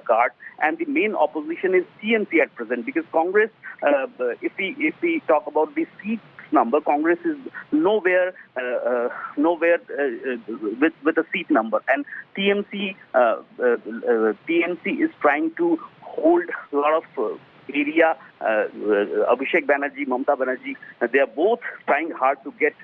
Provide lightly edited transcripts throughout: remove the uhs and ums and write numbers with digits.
card, and the main opposition is TMC at present, because Congress, if we talk about the seats number, Congress is nowhere with a seat number, and TMC is trying to hold a lot of area. Abhishek Banerjee, Mamata Banerjee, they are both trying hard to get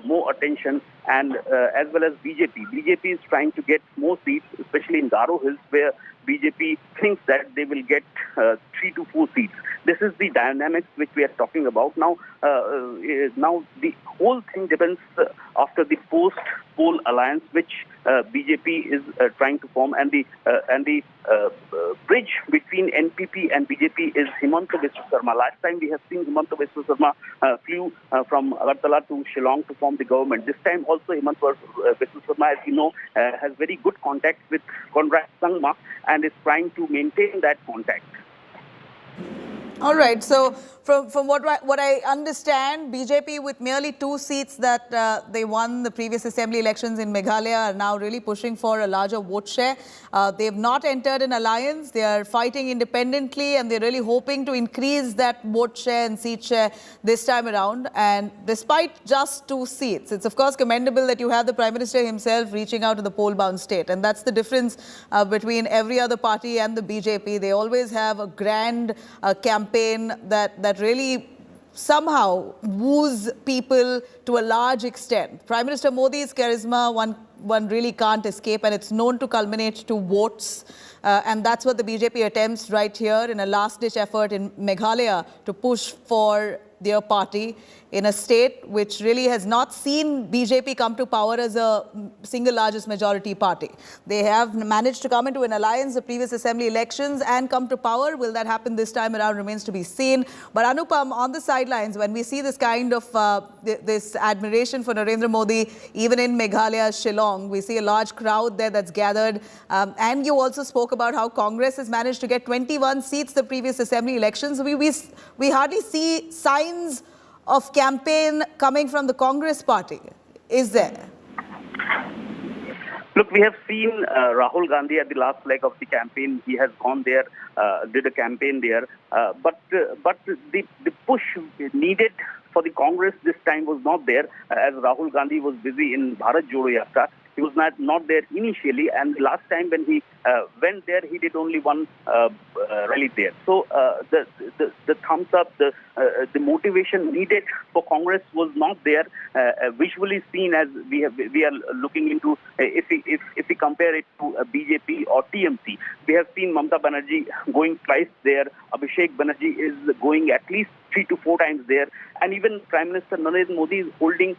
more attention, and as well as BJP. BJP is trying to get more seats, especially in Garo Hills, where BJP thinks that they will get 3 to 4 seats. This is the dynamics which we are talking about now. Now the whole thing depends after the post-poll alliance which BJP is trying to form, and the bridge between NPP and BJP is Himanta Biswa Sarma. Last time we have seen Himanta Biswa Sarma flew from Agartala to Shillong to form the government. This time also Himanta Biswa Sarma, as you know, has very good contact with Conrad Sangma and is trying to maintain that contact. All right. So from what I understand, BJP with merely 2 seats that they won the previous assembly elections in Meghalaya are now really pushing for a larger vote share. They have not entered an alliance. They are fighting independently, and they're really hoping to increase that vote share and seat share this time around. And despite just 2 seats, it's of course commendable that you have the Prime Minister himself reaching out to the poll-bound state. And that's the difference between every other party and the BJP. They always have a grand campaign that really somehow woos people to a large extent. Prime Minister Modi's charisma, one really can't escape, and it's known to culminate to votes. And that's what the BJP attempts right here in a last-ditch effort in Meghalaya to push for their party in a state which really has not seen BJP come to power as a single largest majority party. They have managed to come into an alliance the previous assembly elections and come to power. Will that happen this time around remains to be seen. But Anupam, on the sidelines, when we see this kind of this admiration for Narendra Modi, even in Meghalaya, Shillong, we see a large crowd there that's gathered. And you also spoke about how Congress has managed to get 21 seats the previous assembly elections. We hardly see signs of campaign coming from the Congress party. Is there? Look, we have seen Rahul Gandhi at the last leg of the campaign. He has gone there, did a campaign there. But the push needed for the Congress this time was not there, as Rahul Gandhi was busy in Bharat Jodo Yatra. He was not there initially, and last time when he went there, he did only one rally there. So the thumbs up, the motivation needed for Congress was not there, visually seen, as we are looking into. If we compare it to BJP or TMC, we have seen Mamata Banerjee going twice there. Abhishek Banerjee is going at least 3 to 4 times there, and even Prime Minister Narendra Modi is holding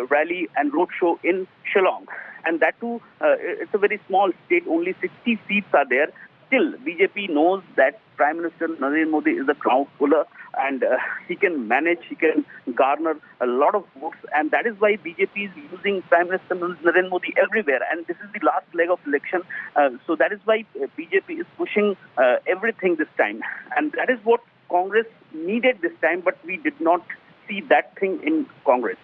rally and roadshow in Shillong, and that too, it's a very small state. Only 60 seats are there. Still, BJP knows that Prime Minister Narendra Modi is a crowd puller, and he can manage, he can garner a lot of votes, and that is why BJP is using Prime Minister Narendra Modi everywhere. And this is the last leg of election, so that is why BJP is pushing everything this time, and that is what Congress needed this time, but we did not see that thing in Congress.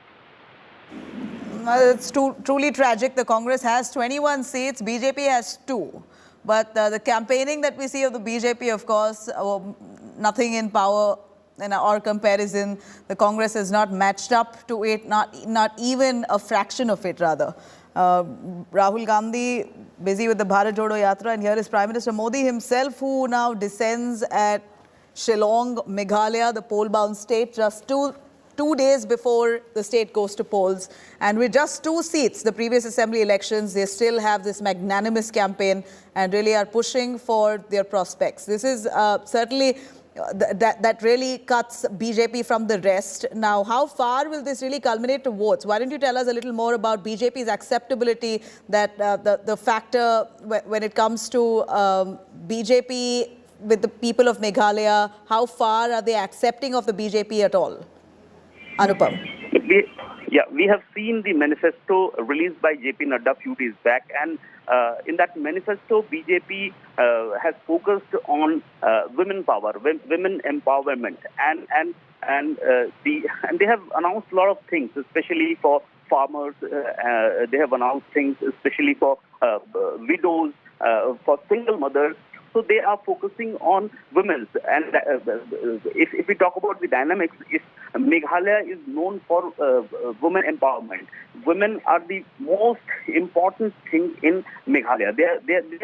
It's truly tragic. The Congress has 21 seats, BJP has 2. But the campaigning that we see of the BJP, of course, nothing in power in our comparison. The Congress has not matched up to it, not even a fraction of it, rather. Rahul Gandhi busy with the Bharat Jodo Yatra, and here is Prime Minister Modi himself, who now descends at Shillong, Meghalaya, the poll-bound state, just two days before the state goes to polls. And with just 2 seats, the previous assembly elections, they still have this magnanimous campaign and really are pushing for their prospects. This is certainly that really cuts BJP from the rest. Now, how far will this really culminate to votes? Why don't you tell us a little more about BJP's acceptability, that the factor when it comes to BJP with the people of Meghalaya, how far are they accepting of the BJP at all? Anupam. We have seen the manifesto released by JP Nadda a few days back, and in that manifesto, BJP has focused on women power, women empowerment, and they have announced a lot of things, especially for farmers. They have announced things, especially for widows. for single mothers. So they are focusing on women. And if we talk about the dynamics, if Meghalaya is known for women empowerment. Women are the most important thing in Meghalaya. They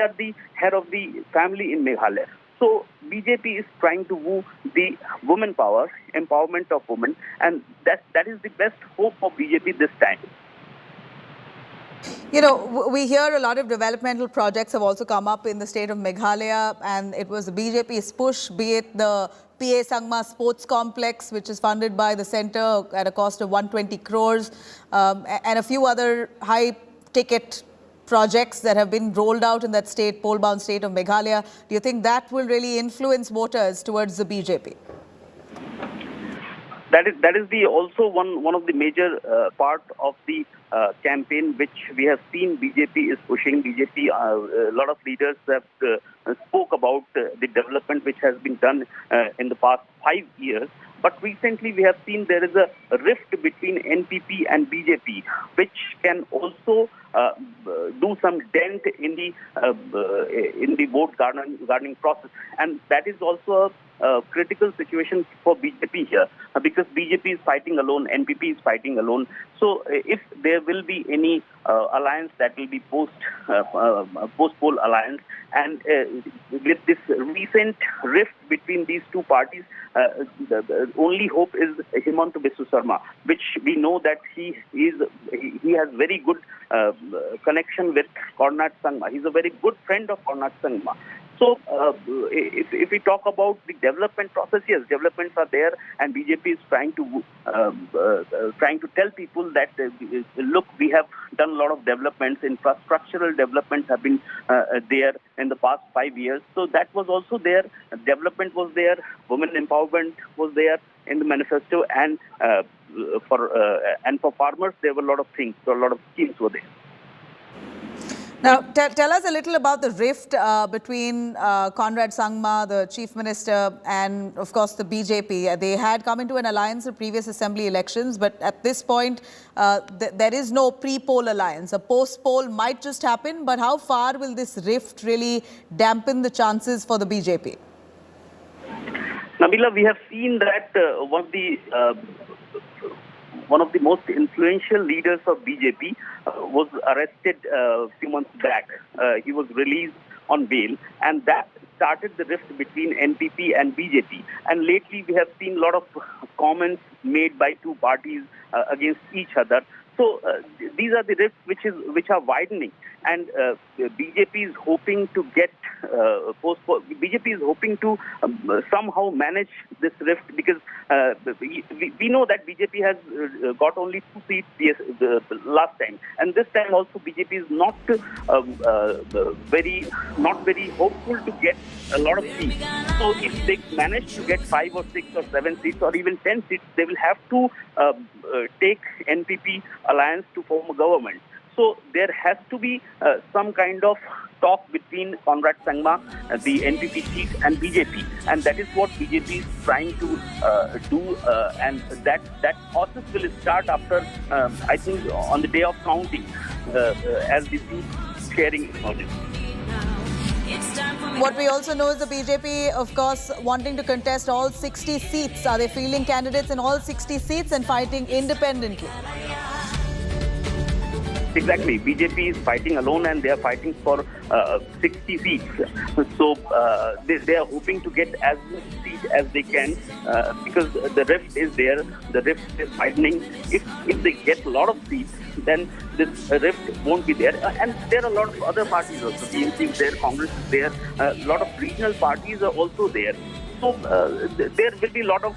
are the head of the family in Meghalaya. So BJP is trying to woo the women power, empowerment of women, and that is the best hope for BJP this time. You know, we hear a lot of developmental projects have also come up in the state of Meghalaya, and it was the BJP's push, be it the PA Sangma Sports Complex, which is funded by the centre at a cost of 120 crores, and a few other high-ticket projects that have been rolled out in that state, pole-bound state of Meghalaya. Do you think that will really influence voters towards the BJP? That is the also one of the major part of the campaign which we have seen BJP is pushing. BJP, a lot of leaders have spoke about the development which has been done in the past 5 years. But recently we have seen there is a rift between NPP and BJP, which can also do some dent in the vote garnering process, and that is also a critical situation for BJP here, because BJP is fighting alone, NPP is fighting alone. So if there will be any alliance, that will be post-poll alliance, and with this recent rift between these two parties, the only hope is Himanta Biswa Sarma, which we know that he has very good connection with Karnat Sangma. He's a very good friend of Karnat Sangma. So if we talk about the development process, yes, developments are there, and BJP is trying to tell people that look, we have done a lot of developments. Infrastructural developments have been there in the past 5 years. So that was also there. Development was there. Women empowerment was there in the manifesto, and for farmers there were a lot of things. So a lot of schemes were there. Now, tell us a little about the rift between Conrad Sangma, the Chief Minister, and, of course, the BJP. They had come into an alliance in previous assembly elections, but at this point, there is no pre-poll alliance. A post-poll might just happen, but how far will this rift really dampen the chances for the BJP? Nabila, we have seen that one of the most influential leaders of BJP was arrested a few months back. He was released on bail, and that started the rift between NPP and BJP. And lately we have seen a lot of comments made by two parties against each other. So these are the rifts which are widening, and BJP is hoping to get BJP is hoping to somehow manage this rift, because we know that BJP has got only 2 seats last time, and this time also BJP is not very hopeful to get a lot of seats. So if they manage to get 5 or 6 or 7 seats or even 10 seats, they will have to take NPP alliance to form a government. So there has to be some kind of talk between Conrad Sangma, the NPP chief, and BJP, and that is what BJP is trying to do, and that process will start after, I think, on the day of counting, as the seat sharing is noted. What we also know is the BJP, of course, wanting to contest all 60 seats. Are they fielding candidates in all 60 seats and fighting independently? Exactly. BJP is fighting alone, and they are fighting for 60 seats. So they are hoping to get as many seats as they can, because the rift is there. The rift is widening. If they get a lot of seats, then this rift won't be there. And there are a lot of other parties also. TMC is there, Congress is there. A lot of regional parties are also there. So there will be a lot of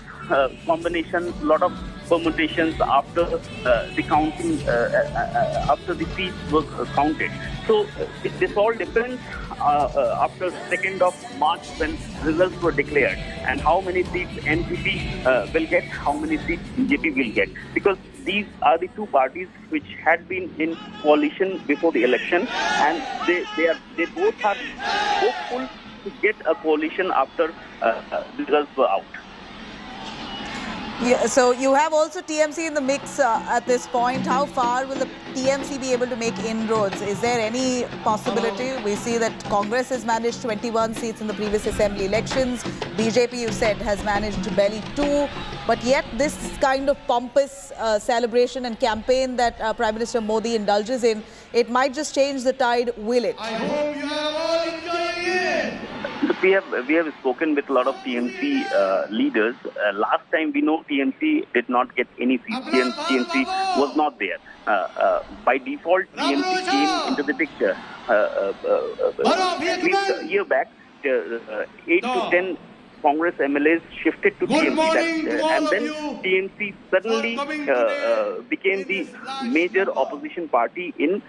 combinations, a lot of permutations after the counting, after the seats was counted. So this all depends after 2nd of March, when results were declared, and how many seats NPP will get, how many seats BJP will get, because these are the two parties which had been in coalition before the election, and they both are hopeful to get a coalition after the results were out. Yeah, so you have also TMC in the mix at this point. How far will the TMC be able to make inroads? Is there any possibility? We see that Congress has managed 21 seats in the previous assembly elections. BJP, you said, has managed barely 2. But yet this kind of pompous celebration and campaign that Prime Minister Modi indulges in, it might just change the tide, will it? I hope you are all enjoying it. We have spoken with a lot of TMC leaders. Last time we know TMC did not get any seats. TMC was not there. By default, TMC came into the picture. At least a year back, 8 to 10 Congress MLAs shifted to TMC, and then TMC suddenly became the major opposition party in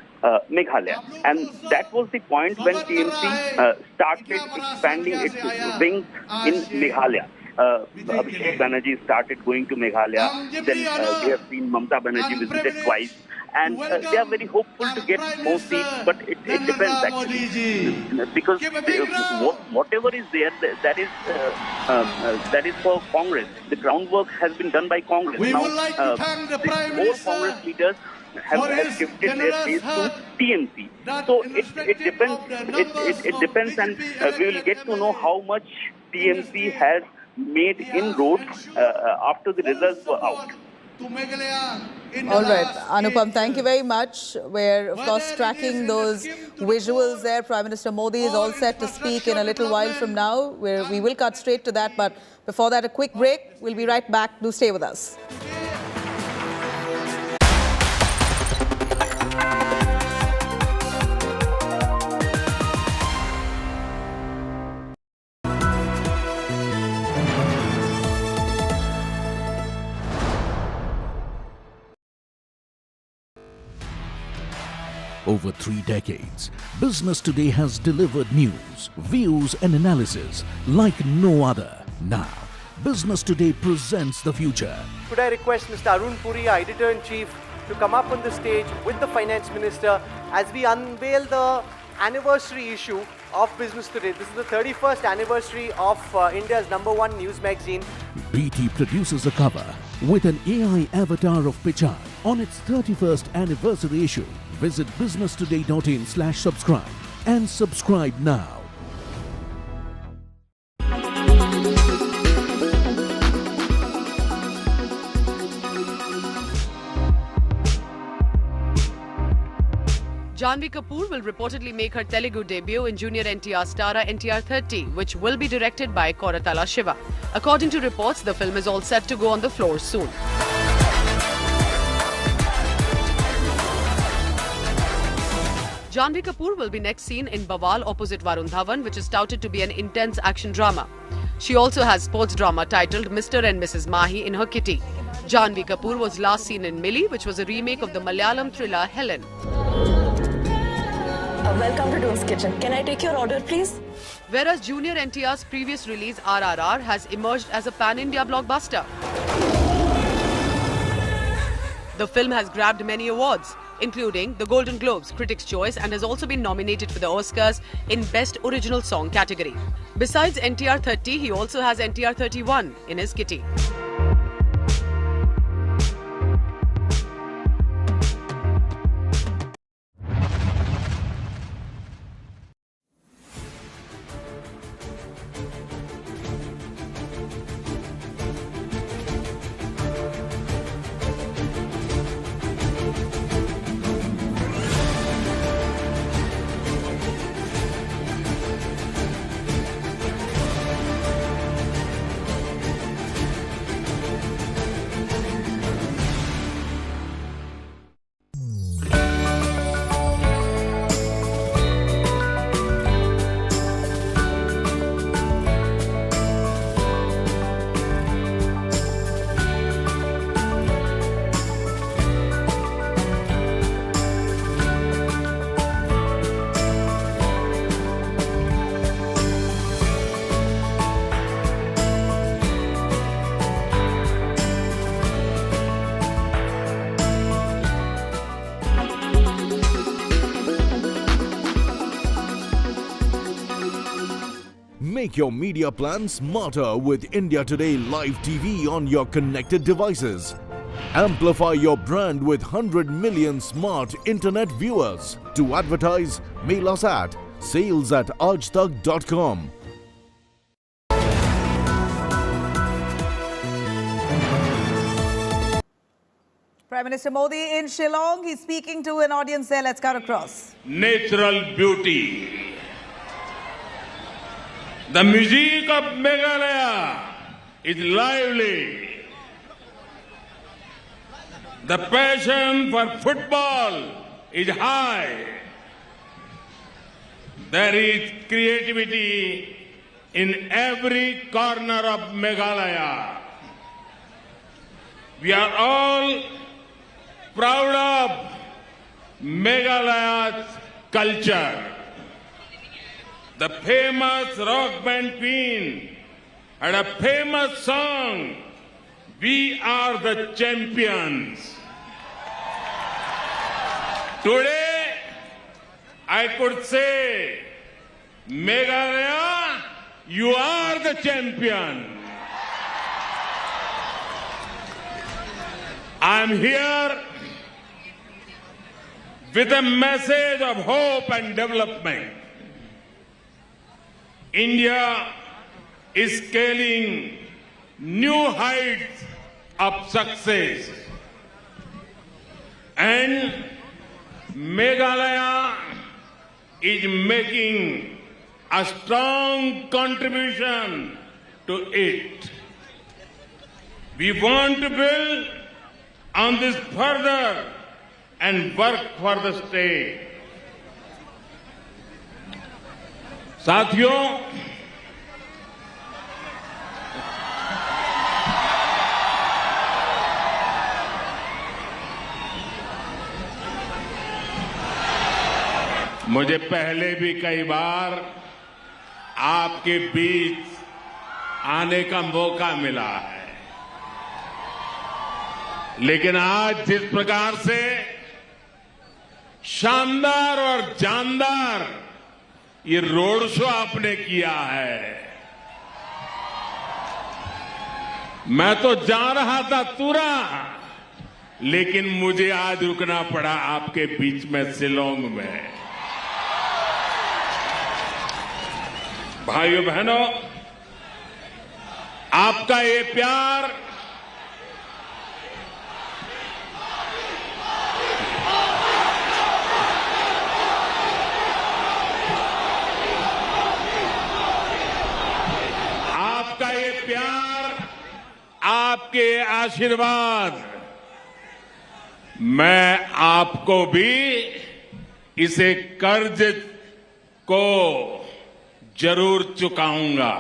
Meghalaya, and that was the point when TMC started expanding its wings in Meghalaya. Abhishek Banerjee started going to Meghalaya. Then we have seen Mamata Banerjee visited twice. And they are very hopeful to get more seats, but it depends actually, because whatever is there, that is for Congress. The groundwork has been done by Congress. We now, would like to thank the Prime more Minister Congress leaders have shifted their face to TMC. So it depends. It depends, and we will get to know how much TMC has made inroads after the results were out. All right, Anupam, thank you very much. We're, of course, tracking those visuals there. Prime Minister Modi is all set to speak in a little while from now. We will cut straight to that, but before that, a quick break. We'll be right back. Do stay with us. Over 3 decades, Business Today has delivered news, views and analysis like no other. Now, Business Today presents the future. Could I request Mr. Arun Puri, our Editor-in-Chief, to come up on the stage with the Finance Minister as we unveil the anniversary issue of Business Today. This is the 31st anniversary of India's #1 news magazine. BT produces a cover with an AI avatar of Pichai on its 31st anniversary issue. Visit businesstoday.in/subscribe and subscribe now. Janhvi Kapoor will reportedly make her Telugu debut in Junior NTR Stara NTR 30, which will be directed by Koratala Shiva. According to reports, the film is all set to go on the floor soon. Janhvi Kapoor will be next seen in Bawal opposite Varun Dhawan, which is touted to be an intense action drama. She also has sports drama titled Mr. and Mrs. Mahi in her kitty. Janhvi Kapoor was last seen in Millie, which was a remake of the Malayalam thriller Helen. Welcome to Doom's Kitchen. Can I take your order, please? Whereas Junior NTR's previous release RRR has emerged as a pan-India blockbuster. The film has grabbed many awards, including the Golden Globes, Critics' Choice, and has also been nominated for the Oscars in Best Original Song category. Besides NTR 30, he also has NTR 31 in his kitty. Make your media plan smarter with India Today Live TV on your connected devices. Amplify your brand with 100 million smart internet viewers. To advertise, mail us at sales@aajtak.com. Prime Minister Modi in Shillong. He's speaking to an audience there. Let's cut across. Natural beauty. The music of Meghalaya is lively. The passion for football is high. There is creativity in every corner of Meghalaya. We are all proud of Meghalaya's culture. The famous rock band Queen had a famous song, "We Are the Champions." Today, I could say, Meghalaya, you are the champion. I'm here with a message of hope and development. India is scaling new heights of success, and Meghalaya is making a strong contribution to it. We want to build on this further and work for the state. साथियों, मुझे पहले भी कई बार आपके बीच आने का मौका मिला है, लेकिन आज जिस प्रकार से शानदार और जानदार ये रोड शो आपने किया है, मैं तो जा रहा था तुरा, लेकिन मुझे आज रुकना पड़ा आपके बीच में शिलोंग में। भाइयों बहनों, आपका ये प्यार आपके आशीर्वाद, मैं आपको भी इसे कर्ज को जरूर चुकाऊंगा,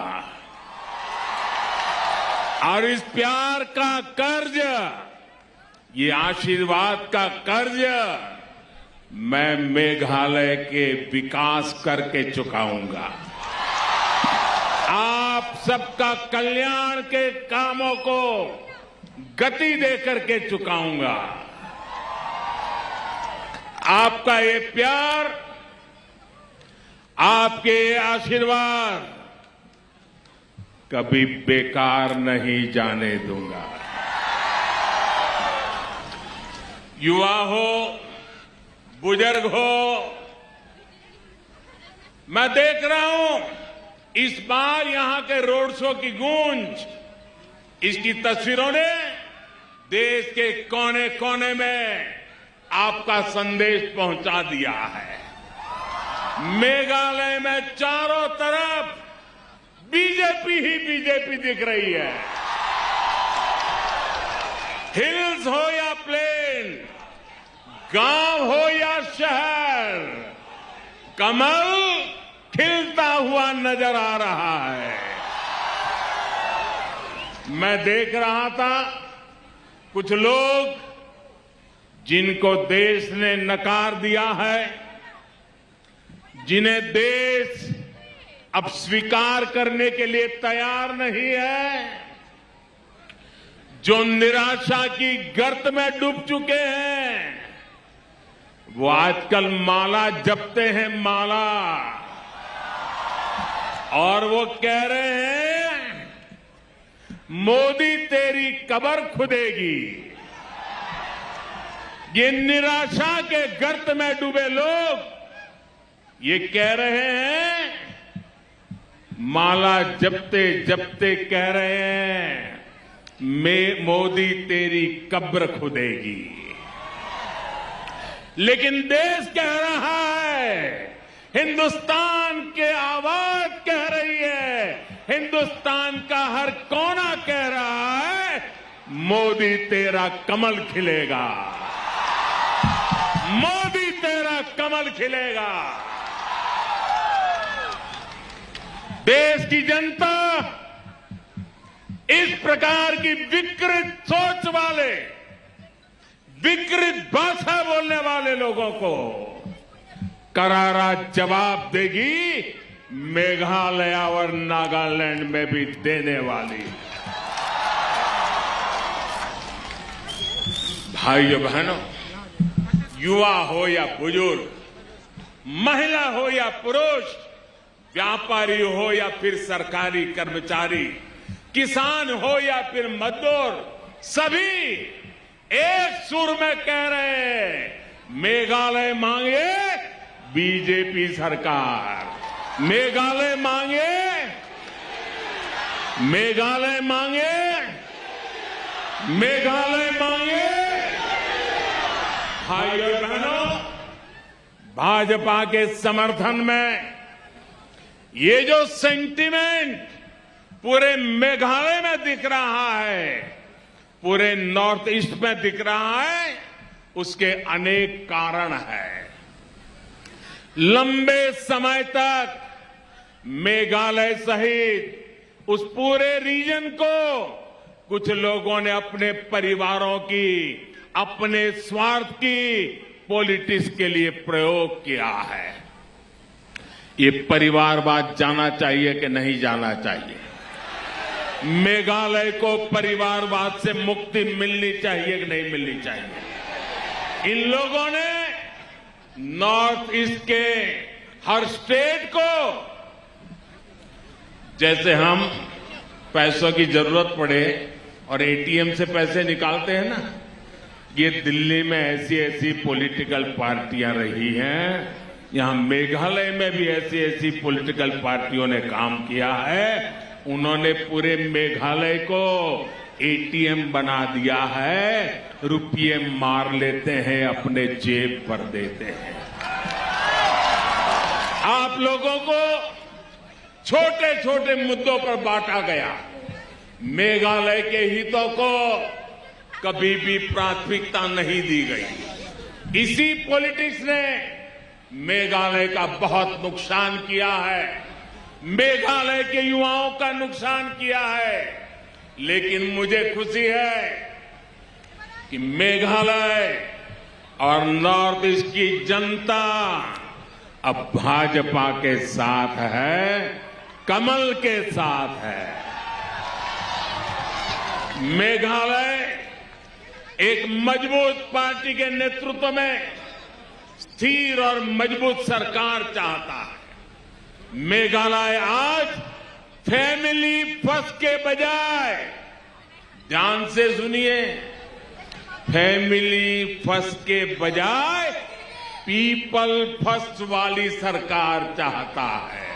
और इस प्यार का कर्ज, ये आशीर्वाद का कर्ज मैं मेघालय के विकास करके चुकाऊंगा। आप सबका कल्याण के कामों को गति देकर के चुकाऊंगा। आपका ये प्यार, आपके आशीर्वाद कभी बेकार नहीं जाने दूंगा। युवा हो, बुजुर्ग हो, मैं देख रहा हूं इस बार यहां के रोड शो की गूंज, इसकी तस्वीरों ने देश के कोने कोने में आपका संदेश पहुंचा दिया है। मेघालय में चारों तरफ बीजेपी ही बीजेपी दिख रही है। हिल्स हो या प्लेन, गांव हो या शहर, कमल खिलता हुआ नजर आ रहा है। मैं देख रहा था कुछ लोग जिनको देश ने नकार दिया है, जिन्हें देश अब स्वीकार करने के लिए तैयार नहीं है, जो निराशा की गर्त में डूब चुके हैं, वो आजकल माला जपते हैं, माला। और वो कह रहे हैं मोदी तेरी कब्र खुदेगी। ये निराशा के गर्त में डूबे लोग ये कह रहे हैं, माला जपते जपते कह रहे हैं मोदी तेरी कब्र खुदेगी। लेकिन देश कह रहा है, हिंदुस्तान के आवाज कह रही है, हिंदुस्तान का हर कोना कह रहा है, मोदी तेरा कमल खिलेगा, मोदी तेरा कमल खिलेगा। देश की जनता इस प्रकार की विकृत सोच वाले, विकृत भाषा बोलने वाले लोगों को करारा जवाब देगी, मेघालय और नागालैंड में भी देने वाली। भाइयों बहनों, युवा हो या बुजुर्ग, महिला हो या पुरुष, व्यापारी हो या फिर सरकारी कर्मचारी, किसान हो या फिर मजदूर, सभी एक सुर में कह रहे हैं मेघालय मांगे बीजेपी सरकार, मेघालय मांगे, मेघालय मांगे, मेघालय मांगे। भाइयों बहनों, भाजपा के समर्थन में ये जो सेंटीमेंट पूरे मेघालय में दिख रहा है, पूरे नॉर्थ ईस्ट में दिख रहा है, उसके अनेक कारण हैं। लंबे समय तक मेघालय सहित उस पूरे रीजन को कुछ लोगों ने अपने परिवारों की, अपने स्वार्थ की पॉलिटिक्स के लिए प्रयोग किया है। ये परिवारवाद जाना चाहिए कि नहीं जाना चाहिए? मेघालय को परिवारवाद से मुक्ति मिलनी चाहिए कि नहीं मिलनी चाहिए? इन लोगों ने नॉर्थ ईस्ट के हर स्टेट को, जैसे हम पैसों की जरूरत पड़े और एटीएम से पैसे निकालते हैं ना, ये दिल्ली में ऐसी ऐसी पॉलिटिकल पार्टियां रही हैं, यहां मेघालय में भी ऐसी ऐसी पॉलिटिकल पार्टियों ने काम किया है। उन्होंने पूरे मेघालय को एटीएम बना दिया है, रुपये मार लेते हैं, अपने जेब पर देते हैं। आप लोगों को छोटे छोटे मुद्दों पर बांटा गया, मेघालय के हितों को कभी भी प्राथमिकता नहीं दी गई। इसी पॉलिटिक्स ने मेघालय का बहुत नुकसान किया है, मेघालय के युवाओं का नुकसान किया है। लेकिन मुझे खुशी है कि मेघालय और नॉर्थ ईस्ट की जनता अब भाजपा के साथ है, कमल के साथ है। मेघालय एक मजबूत पार्टी के नेतृत्व में स्थिर और मजबूत सरकार चाहता है। मेघालय आज फैमिली फर्स्ट के बजाय, ध्यान से सुनिए, फैमिली फर्स्ट के बजाय पीपल फर्स्ट वाली सरकार चाहता है।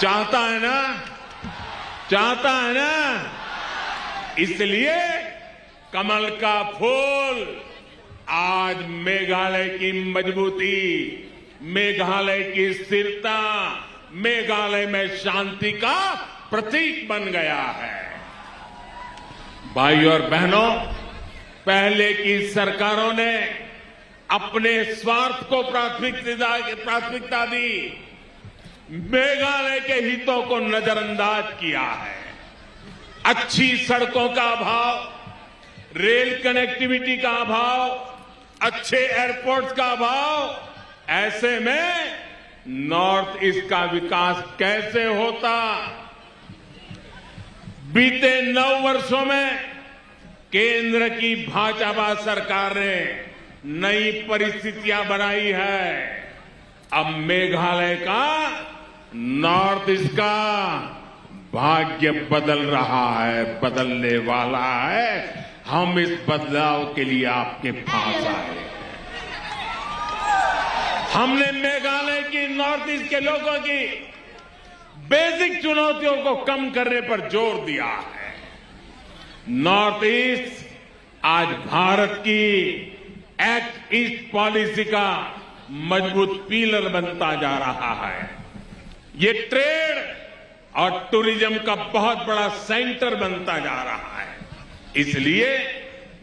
चाहता है ना? चाहता है ना? इसलिए कमल का फूल आज मेघालय की मजबूती, मेघालय की स्थिरता, मेघालय में शांति का प्रतीक बन गया है। भाइयों और बहनों, पहले की सरकारों ने अपने स्वार्थ को प्राथमिकता दी, मेघालय के हितों को नजरअंदाज किया है। अच्छी सड़कों का अभाव, रेल कनेक्टिविटी का अभाव, अच्छे एयरपोर्ट्स का अभाव, ऐसे में नॉर्थ ईस्ट का विकास कैसे होता? बीते 9 वर्षों में केंद्र की भाजपा सरकार ने नई परिस्थितियां बनाई है। अब मेघालय का नॉर्थ ईस्ट का भाग्य बदल रहा है, बदलने वाला है। हम इस बदलाव के लिए आपके पास आए हैं। हमने मेघालय की, नॉर्थ ईस्ट के लोगों की बेसिक चुनौतियों को कम करने पर जोर दिया है। नॉर्थ ईस्ट आज भारत की एक्ट ईस्ट पॉलिसी का मजबूत पिलर बनता जा रहा है। ये ट्रेड और टूरिज्म का बहुत बड़ा सेंटर बनता जा रहा है। इसलिए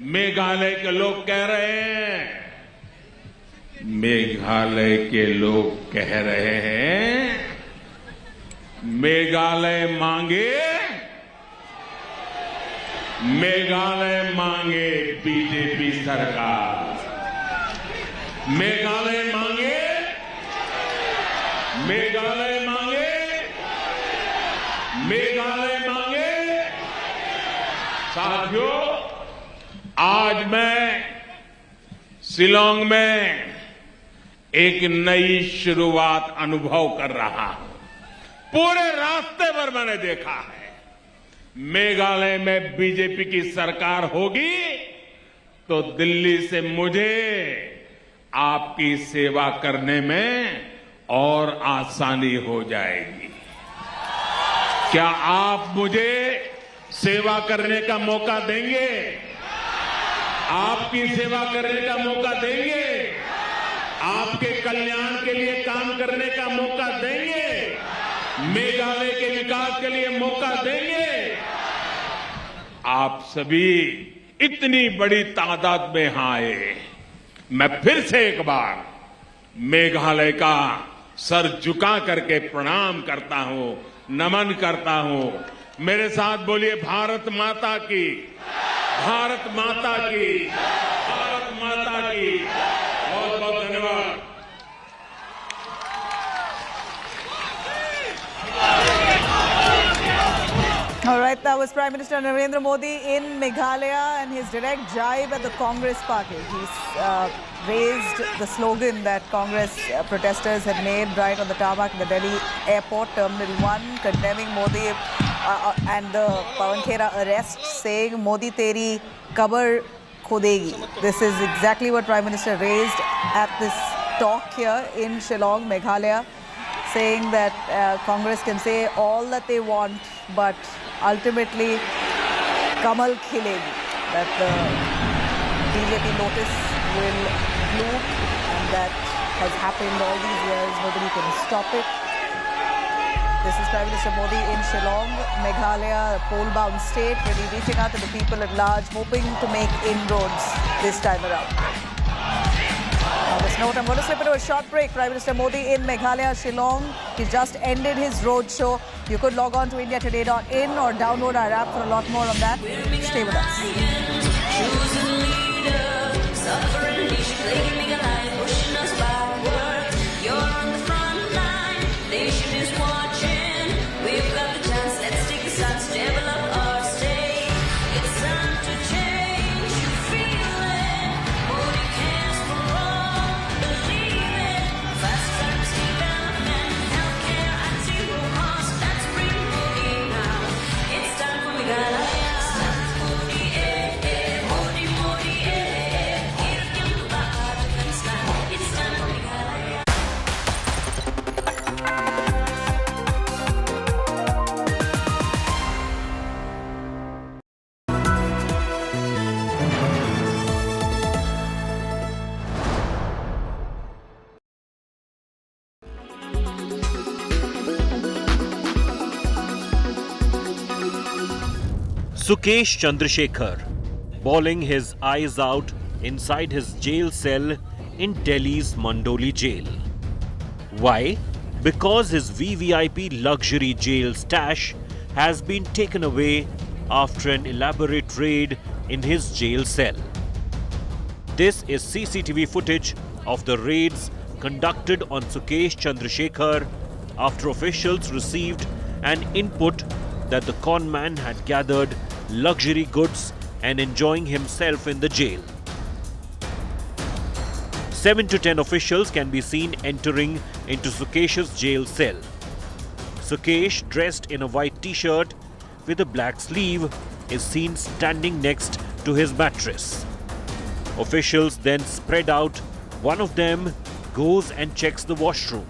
मेघालय के लोग कह रहे हैं, मेघालय के लोग कह रहे हैं, मेघालय मांगे, मेघालय मांगे बीजेपी सरकार, मेघालय मांगे, मेघालय मांगे, मेघालय मांगे। साथियों, आज मैं शिलांग में एक नई शुरुआत अनुभव कर रहा हूं। पूरे रास्ते पर मैंने देखा है, मेघालय में बीजेपी की सरकार होगी तो दिल्ली से मुझे आपकी सेवा करने में और आसानी हो जाएगी। क्या आप मुझे सेवा करने का मौका देंगे? आपकी सेवा करने का मौका देंगे? आपके कल्याण के लिए काम करने का मौका देंगे? मेघालय के विकास के लिए मौका देंगे? आप सभी इतनी बड़ी तादाद में यहां आए, मैं फिर से एक बार मेघालय का सर झुका करके प्रणाम करता हूं, नमन करता हूं। मेरे साथ बोलिए, भारत माता की, भारत माता की, भारत माता की। बहुत बहुत धन्यवाद। All right, that was Prime Minister Narendra Modi in Meghalaya and his direct jibe at the Congress party. He's raised the slogan that Congress protesters had made right on the tarmac in the Delhi airport, Terminal 1, condemning Modi and the Pawan Khera arrest, saying, Modi teri kabar khodegi. This is exactly what Prime Minister raised at this talk here in Shillong, Meghalaya, saying that Congress can say all that they want, but ultimately Kamal khilegi, that the BJP lotus will bloom, and that has happened all these years. Nobody can stop it. This is Prime Minister Modi in Shillong, Meghalaya, a poll-bound state, really reaching out to the people at large, hoping to make inroads this time around. On this note, I'm going to slip into a short break. Prime Minister Modi in Meghalaya, Shillong. He's just ended his roadshow. You could log on to indiatoday.in or download our app for a lot more on that. Stay with us. Sukesh Chandrasekhar bawling his eyes out inside his jail cell in Delhi's Mandoli jail. Why? Because his VVIP luxury jail stash has been taken away after an elaborate raid in his jail cell. This is CCTV footage of the raids conducted on Sukesh Chandrasekhar after officials received an input that the con man had gathered luxury goods and enjoying himself in the jail. 7 to 10 officials can be seen entering into Sukesh's jail cell. Sukesh, dressed in a white t-shirt with a black sleeve, is seen standing next to his mattress. Officials then spread out. One of them goes and checks the washroom.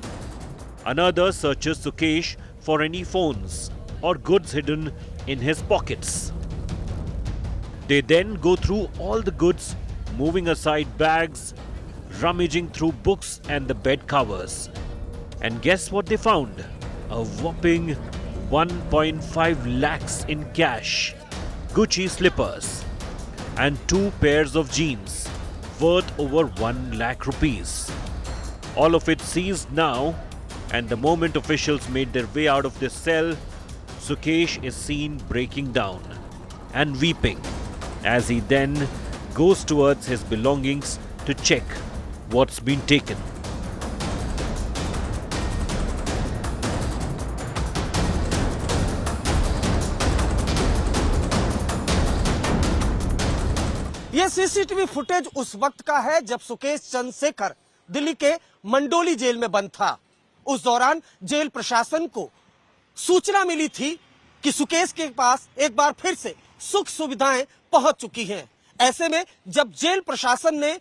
Another searches Sukesh for any phones or goods hidden in his pockets. They then go through all the goods, moving aside bags, rummaging through books and the bed covers. And guess what they found? A whopping 1.5 lakhs in cash, Gucci slippers, and 2 pairs of jeans worth over 1 lakh rupees. All of it seized now, and the moment officials made their way out of this cell, Sukesh is seen breaking down and weeping as he then goes towards his belongings to check what's been taken. ये CCTV footage उस वक्त का है जब सुकेश चंद्रशेखर दिल्ली के Mandoli jail में बंद था। उस दौरान जेल प्रशासन को सूचना मिली थी कि सुकेश के पास एक बार फिर से सुख सुविधाएं पहुंच चुकी हैं। ऐसे में जब जेल प्रशासन ने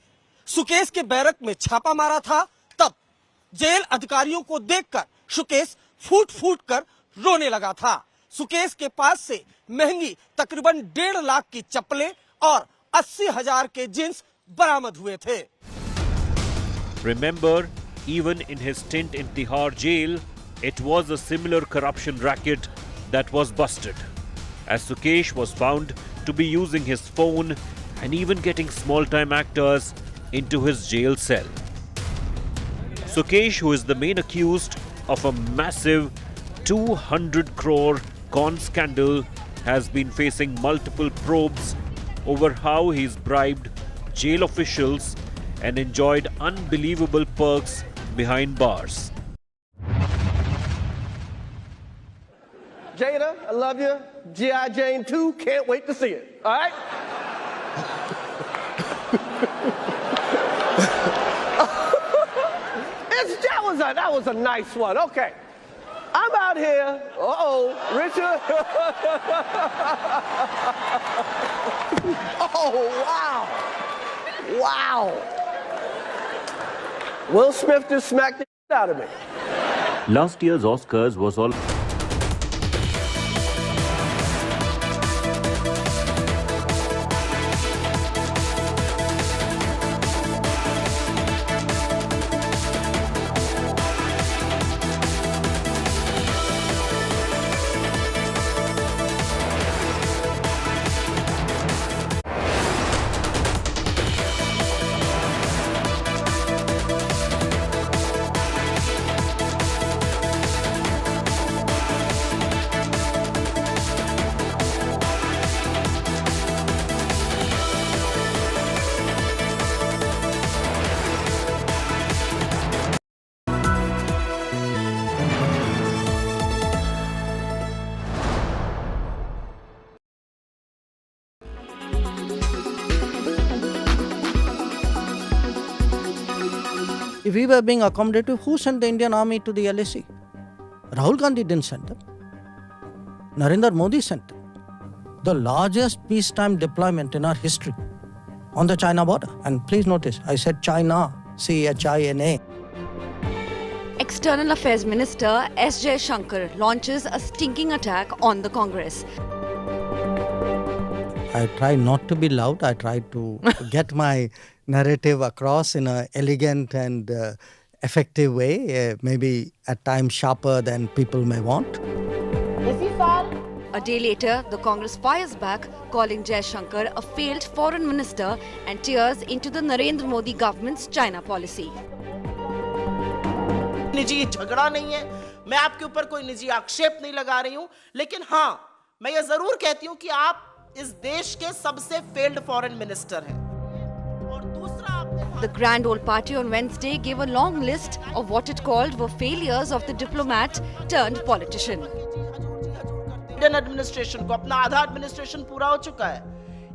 सुकेश के बैरक में छापा मारा था, तब जेल अधिकारियों को देखकर सुकेश फूट फूट कर रोने लगा था। सुकेश के पास से महंगी तकरीबन 1.5 लाख की चप्पलें और 80,000 के जींस बरामद हुए थे। Remember, even in his stint in Tihar jail, it was a similar corruption racket that was busted, as Sukesh was found to be using his phone and even getting small-time actors into his jail cell. Sukesh, who is the main accused of a massive 200 crore con scandal, has been facing multiple probes over how he's bribed jail officials and enjoyed unbelievable perks behind bars. Jada, I love you. G.I. Jane 2, can't wait to see it. All right? That was a nice one. Okay. I'm out here. Richard. Oh, wow. Wow. Will Smith just smacked the shit out of me. Last year's Oscars was all... If we were being accommodative, who sent the Indian army to the LAC? Rahul Gandhi didn't send them. Narendra Modi sent them. The largest peacetime deployment in our history on the China border. And please notice, I said China, C-H-I-N-A. External Affairs Minister S. Jaishankar launches a stinking attack on the Congress. I try not to be loud. I try to get my narrative across in an elegant and effective way, maybe at times sharper than people may want. A day later, the Congress fires back, calling Jaishankar a failed foreign minister and tears into the Narendra Modi government's China policy. निजी झगड़ा नहीं है, मैं आपके ऊपर कोई निजी आक्षेप नहीं लगा रही हूं, लेकिन हां, मैं ये जरूर कहती हूं कि आप इस देश के सबसे फेल्ड फॉरेन मिनिस्टर हैं। The Grand Old Party on Wednesday gave a long list of what it called were failures of the diplomat turned politician. Indian administration को अपना आधा एडमिनिस्ट्रेशन पूरा हो चुका है।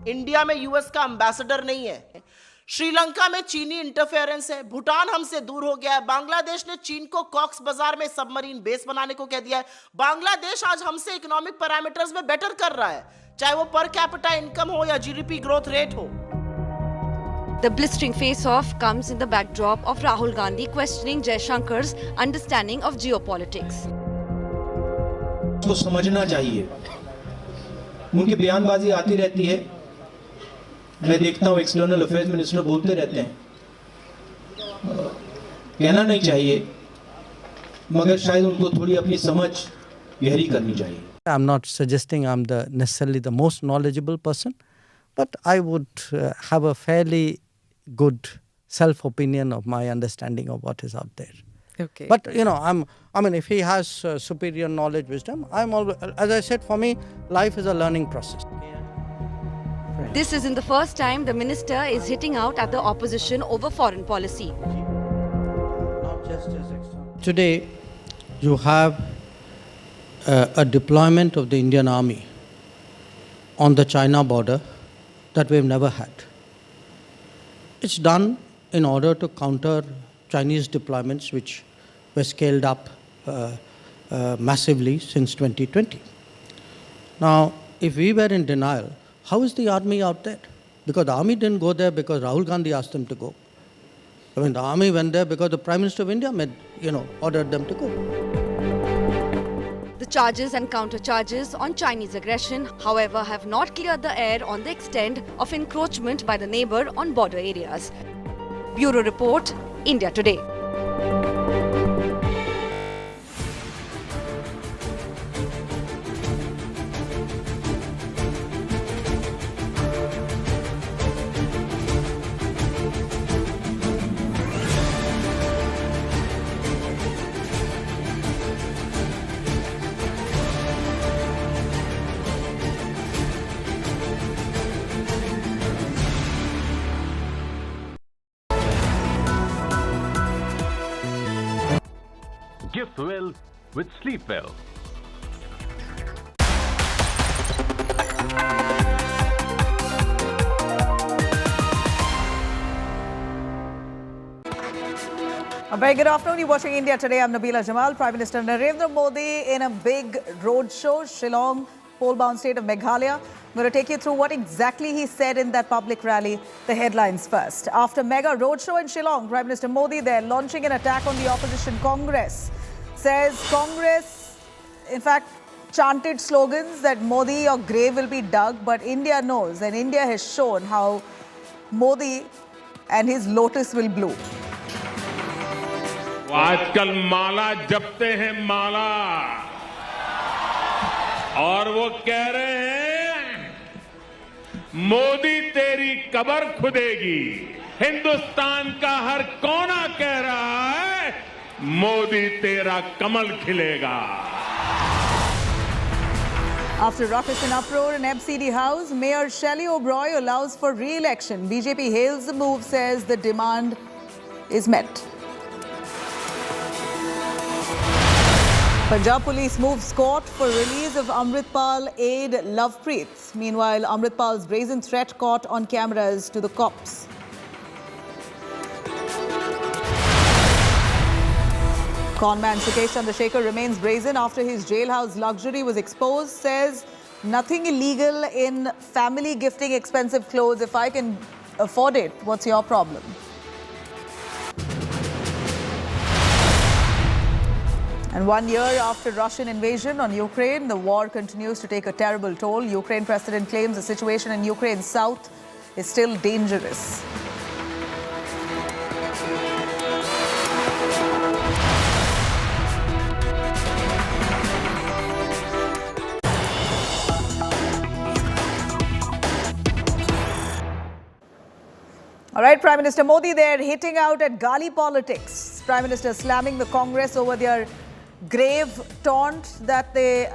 इंडिया में यूएस का एम्बेसडर नहीं है। श्रीलंका में चीनी इंटरफेरेंस है, भूटान हमसे दूर हो गया है, बांग्लादेश ने चीन को कॉक्स बाजार में सबमरीन बेस बनाने को कह दिया है। बांग्लादेश आज हमसे इकोनॉमिक पैरामीटर्स में बेटर कर रहा है, चाहे वो पर कैपिटा इनकम हो या जीडीपी ग्रोथ रेट हो। The blistering face-off comes in the backdrop of Rahul Gandhi questioning Jaishankar's understanding of geopolitics. उसको समझना चाहिए, उनकी बयानबाजी आती रहती है, मैं देखता हूँ एक्सटर्नल अफेयर्स मिनिस्टर बोलते रहते हैं, कहना नहीं चाहिए, मगर शायद उनको थोड़ी अपनी समझ गहरी करनी चाहिए। I'm not suggesting I'm necessarily the most knowledgeable person, but I would have a fairly good self-opinion of my understanding of what is out there. Okay. But if he has superior knowledge, wisdom, I'm always, as I said, for me, life is a learning process. This isn't the first time the minister is hitting out at the opposition over foreign policy. Today, you have a deployment of the Indian Army on the China border that we've never had. It's done in order to counter Chinese deployments which were scaled up massively since 2020. Now, if we were in denial, how is the army out there? Because the army didn't go there because Rahul Gandhi asked them to go. I mean, the army went there because the Prime Minister of India ordered them to go. The charges and counter-charges on Chinese aggression, however, have not cleared the air on the extent of encroachment by the neighbour on border areas. Bureau Report, India Today. Gift well with Sleep Well. A very good afternoon. You're watching India Today. I'm Nabila Jamal. Prime Minister Narendra Modi in a big roadshow, Shillong, pole-bound state of Meghalaya. I'm going to take you through what exactly he said in that public rally. The headlines first. After mega roadshow in Shillong, Prime Minister Modi there launching an attack on the opposition Congress. Says Congress, in fact, chanted slogans that Modi, your grave will be dug, but India knows and India has shown how Modi and his lotus will bloom. आजकल माला जपते हैं माला और वो कह रहे हैं मोदी तेरी कब्र खुदेगी। हिंदुस्तान का हर कोना कह रहा है मोदी तेरा कमल खिलेगा। After ruckus and uproar in MCD House, Mayor Shelley O'Brien allows for re-election. BJP hails the move, says the demand is met. Punjab police moves court for release of Amritpal aide Lovepreet. Meanwhile, Amritpal's brazen threat caught on cameras to the cops. Conman Sukesh Chandrasekhar remains brazen after his jailhouse luxury was exposed. Says nothing illegal in family gifting expensive clothes. If I can afford it, what's your problem? And 1 year after Russian invasion on Ukraine, the war continues to take a terrible toll. Ukraine president claims the situation in Ukraine's south is still dangerous. All right, Prime Minister Modi there hitting out at Gali politics. Prime Minister slamming the Congress over their grave taunt that they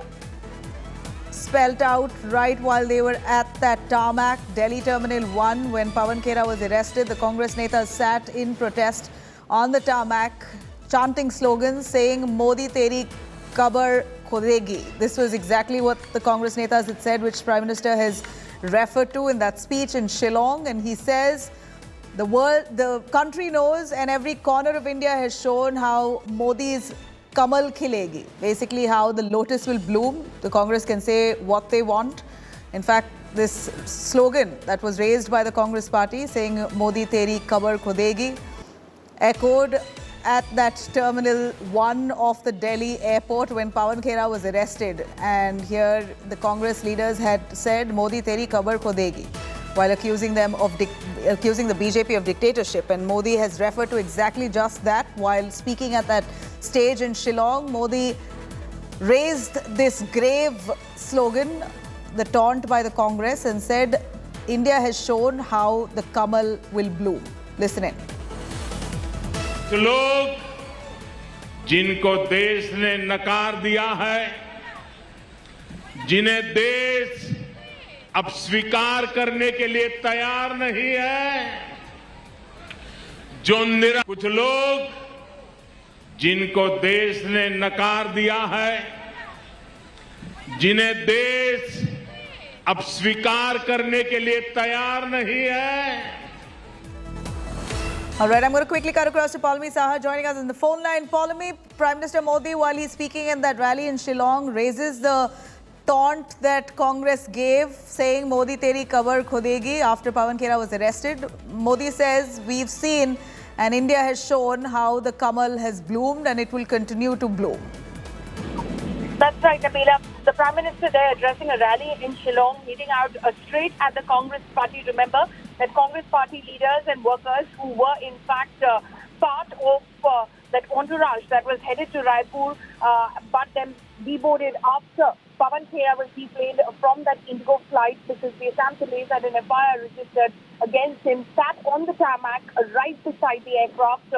spelt out right while they were at that tarmac, Delhi Terminal 1, when Pawan Khera was arrested. The Congress netas sat in protest on the tarmac, chanting slogans saying, Modi teri kabar khudegi. This was exactly what the Congress netas had said, which Prime Minister has referred to in that speech in Shillong. And he says the country knows, and every corner of India has shown how Modi's Kamal khilegi, basically how the lotus will bloom. The Congress can say what they want. In fact, this slogan that was raised by the Congress party saying Modi teri kabar khudegi echoed at that Terminal 1 of the Delhi airport when Pawan Khera was arrested. And here the Congress leaders had said Modi teri kabar khudegi, while accusing the BJP of dictatorship. And Modi has referred to exactly just that. While speaking at that stage in Shillong, Modi raised this grave slogan, the taunt by the Congress, and said, India has shown how the Kamal will bloom. Listen in. लोग जिनको देश ने नकार दिया है, जिन्हें देश अब स्वीकार करने के लिए तैयार नहीं है, कुछ लोग जिनको देश ने नकार दिया है, जिन्हें देश अब स्वीकार करने के लिए तैयार नहीं है. All right, I'm going to quickly cut across to Palmi Saha joining us on the phone line. Palmi, Prime Minister Modi, while he's speaking in that rally in Shillong, raises the taunt that Congress gave, saying Modi teri kabar khudegi after Pawan Khera was arrested. Modi says, we've seen and India has shown how the Kamal has bloomed and it will continue to bloom. That's right, Nabila. The Prime Minister there addressing a rally in Shillong, hitting out straight at the Congress party. Remember that Congress party leaders and workers who were in fact part of that entourage that was headed to Raipur, but then deboarded after Pawan Khera was deplaned from that Indigo flight because the Assam Police had an FIR registered against him, sat on the tarmac right beside the aircraft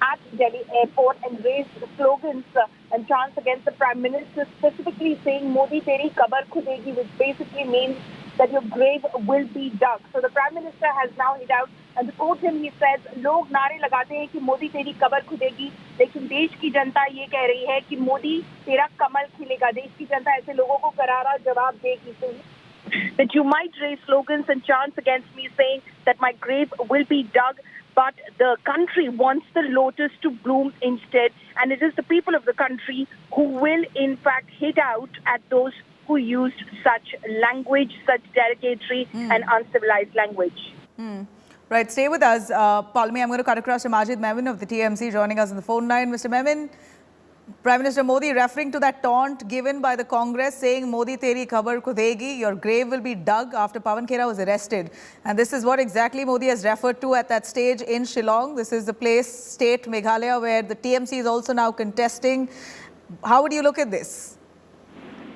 at Delhi airport and raised slogans and chants against the Prime Minister, specifically saying Modi teri kabar khudegi, which basically means that your grave will be dug. So the Prime Minister has now hit out, and to quote him, he says, "Log naare lagate hain ki Modi teri kabar khudegi, lekin desh ki जनता ये कह रही है कि मोदी तेरा कमल खिलेगा." देश की जनता ऐसे लोगों को करारा जवाब देगी that you might raise slogans and chants against me saying that my grave will be dug, but the country wants the lotus to bloom instead, and it is the people of the country who will in fact hit out at those who used such language, such derogatory and uncivilized language. Right, stay with us. Palmi, I'm going to cut across to Majid Memon of the TMC joining us on the phone line. Mr. Memon, Prime Minister Modi referring to that taunt given by the Congress saying Modi teri khabar khudegi, your grave will be dug after Pawan Khera was arrested. And this is what exactly Modi has referred to at that stage in Shillong. This is the place, state Meghalaya, where the TMC is also now contesting. How would you look at this?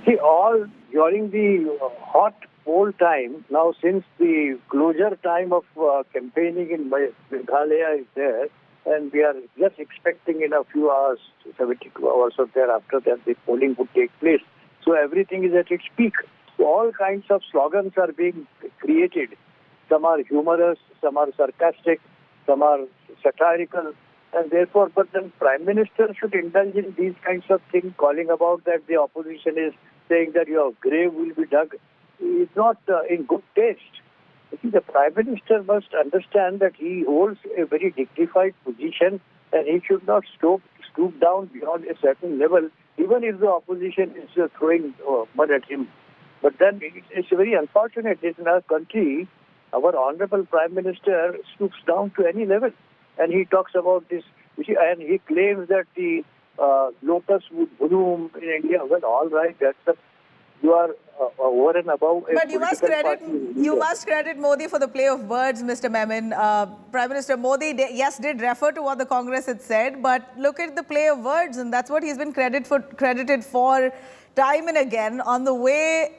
See, all during the hot poll time, now since the closure time of campaigning in Meghalaya is there, and we are just expecting in a few hours, 72 hours or thereafter, that the polling would take place. So everything is at its peak. So all kinds of slogans are being created. Some are humorous, some are sarcastic, some are satirical, and therefore, but then Prime Minister should indulge in these kinds of things, calling about that the opposition is saying that your grave will be dug, is not in good taste. You see, the Prime Minister must understand that he holds a very dignified position and he should not stoop down beyond a certain level, even if the opposition is throwing mud at him. But then it's very unfortunate that in our country, our Honorable Prime Minister stoops down to any level. And he talks about this, and he claims that the lotus would bloom in India. Well, all right, you are over and above. But you must credit Modi for the play of words, Mr. Memon. Prime Minister Modi, did refer to what the Congress had said, but look at the play of words, and that's what he's been credited for time and again on the way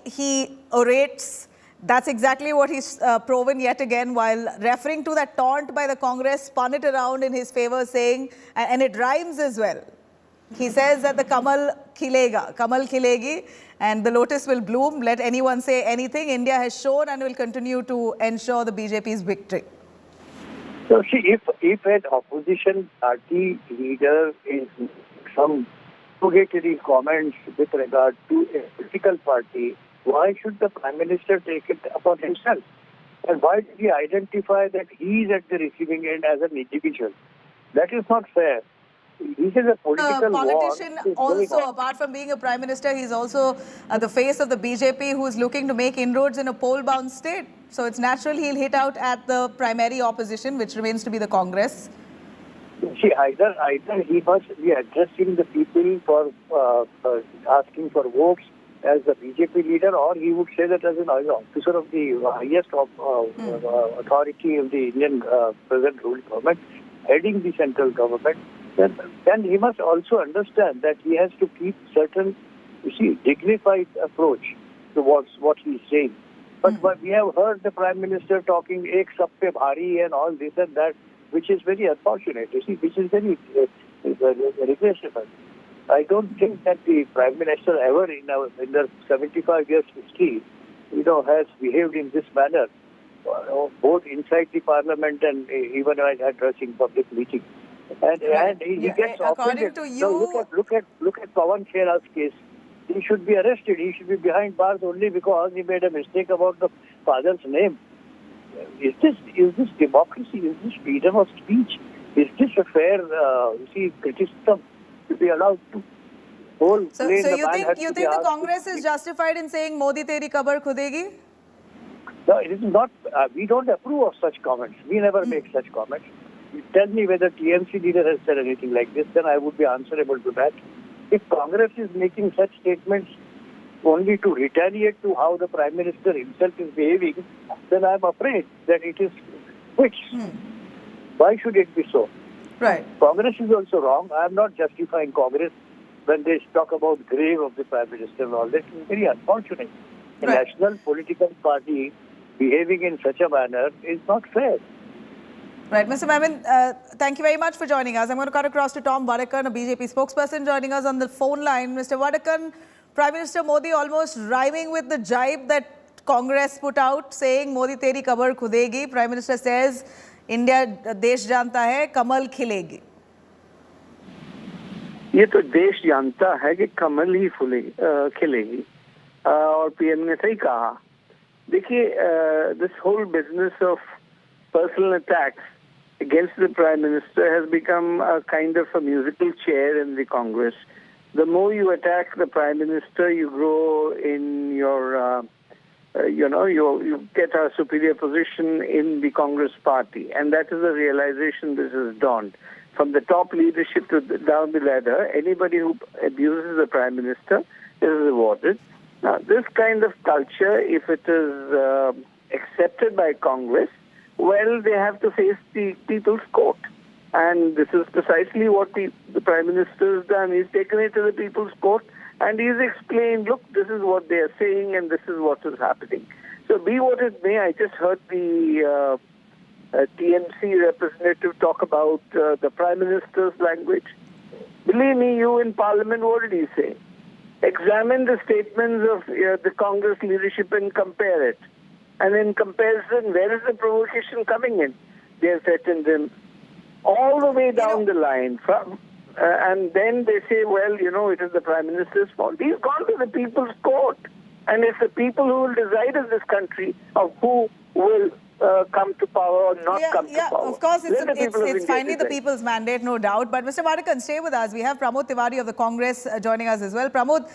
he orates. That's exactly what he's proven yet again, while referring to that taunt by the Congress, spun it around in his favor, saying, and it rhymes as well. He says that the Kamal khilegi, and the lotus will bloom. Let anyone say anything. India has shown and will continue to ensure the BJP's victory. So see, if an opposition party leader is some derogatory comments with regard to a political party, why should the Prime Minister take it upon himself? And why did he identify that he is at the receiving end as an individual? That is not fair. This is a political politician war. also, apart from being a prime minister, he's also the face of the BJP who is looking to make inroads in a poll-bound state. So it's natural he'll hit out at the primary opposition, which remains to be the Congress. See, either he must be addressing the people for asking for votes as the BJP leader, or he would say that as an officer of the highest authority of the Indian present ruling government, heading the central government. Then he must also understand that he has to keep certain, dignified approach towards what he's saying. But we have heard the Prime Minister talking ek sab pe bhari and all this and that, which is very unfortunate, which is very regrettable. I don't think that the Prime Minister ever in their 75 years history, has behaved in this manner, both inside the Parliament and even when addressing public meetings. And he gets offended. To you, so look at Pawan Khera's case. He should be arrested. He should be behind bars only because he made a mistake about the father's name. Is this democracy? Is this freedom of speech? Is this a fair criticism to be allowed to hold? So you think the Congress is justified in saying Modi teri kabar khudegi? No, it is not. We don't approve of such comments. We never make such comments. You tell me whether TMC leader has said anything like this, then I would be answerable to that. If Congress is making such statements only to retaliate to how the Prime Minister himself is behaving, then I am afraid that it is which. Why should it be so? Right. Congress is also wrong. I am not justifying Congress when they talk about grave of the Prime Minister and all that. It is very unfortunate. A national political party behaving in such a manner is not fair. Right, Mr. Mamin, thank you very much for joining us. I'm going to cut across to Tom Vadakan, a BJP spokesperson, joining us on the phone line. Mr. Vadakan, Prime Minister Modi almost rhyming with the jibe that Congress put out, saying Modi teri kabar khudegi. Prime Minister says India desh janta hai, kamal khilegi. ये तो देश जानता है कि कमल ही खिलेगी और PM ने सही कहा. देखिए, this whole business of personal attacks against the Prime Minister has become a kind of a musical chair in the Congress. The more you attack the Prime Minister, you grow in your, you get a superior position in the Congress party. And that is the realization this has dawned. From the top leadership to down the ladder, anybody who abuses the Prime Minister is rewarded. Now, this kind of culture, if it is accepted by Congress, well, they have to face the People's Court. And this is precisely what the Prime Minister has done. He's taken it to the People's Court and he's explained, look, this is what they are saying and this is what is happening. So be what it may, I just heard the TMC representative talk about the Prime Minister's language. Believe me, you in Parliament, what did he say? Examine the statements of the Congress leadership and compare it. And in comparison, where is the provocation coming in? They have threatened him all the way down the line. And then they say, well, it is the Prime Minister's fault. He's gone to the People's Court. And it's the people who will decide in this country of who will come to power or not come to power. Of course, it's finally the people's mandate, no doubt. But Mr. Vadakan, stay with us. We have Pramod Tiwari of the Congress joining us as well. Pramod,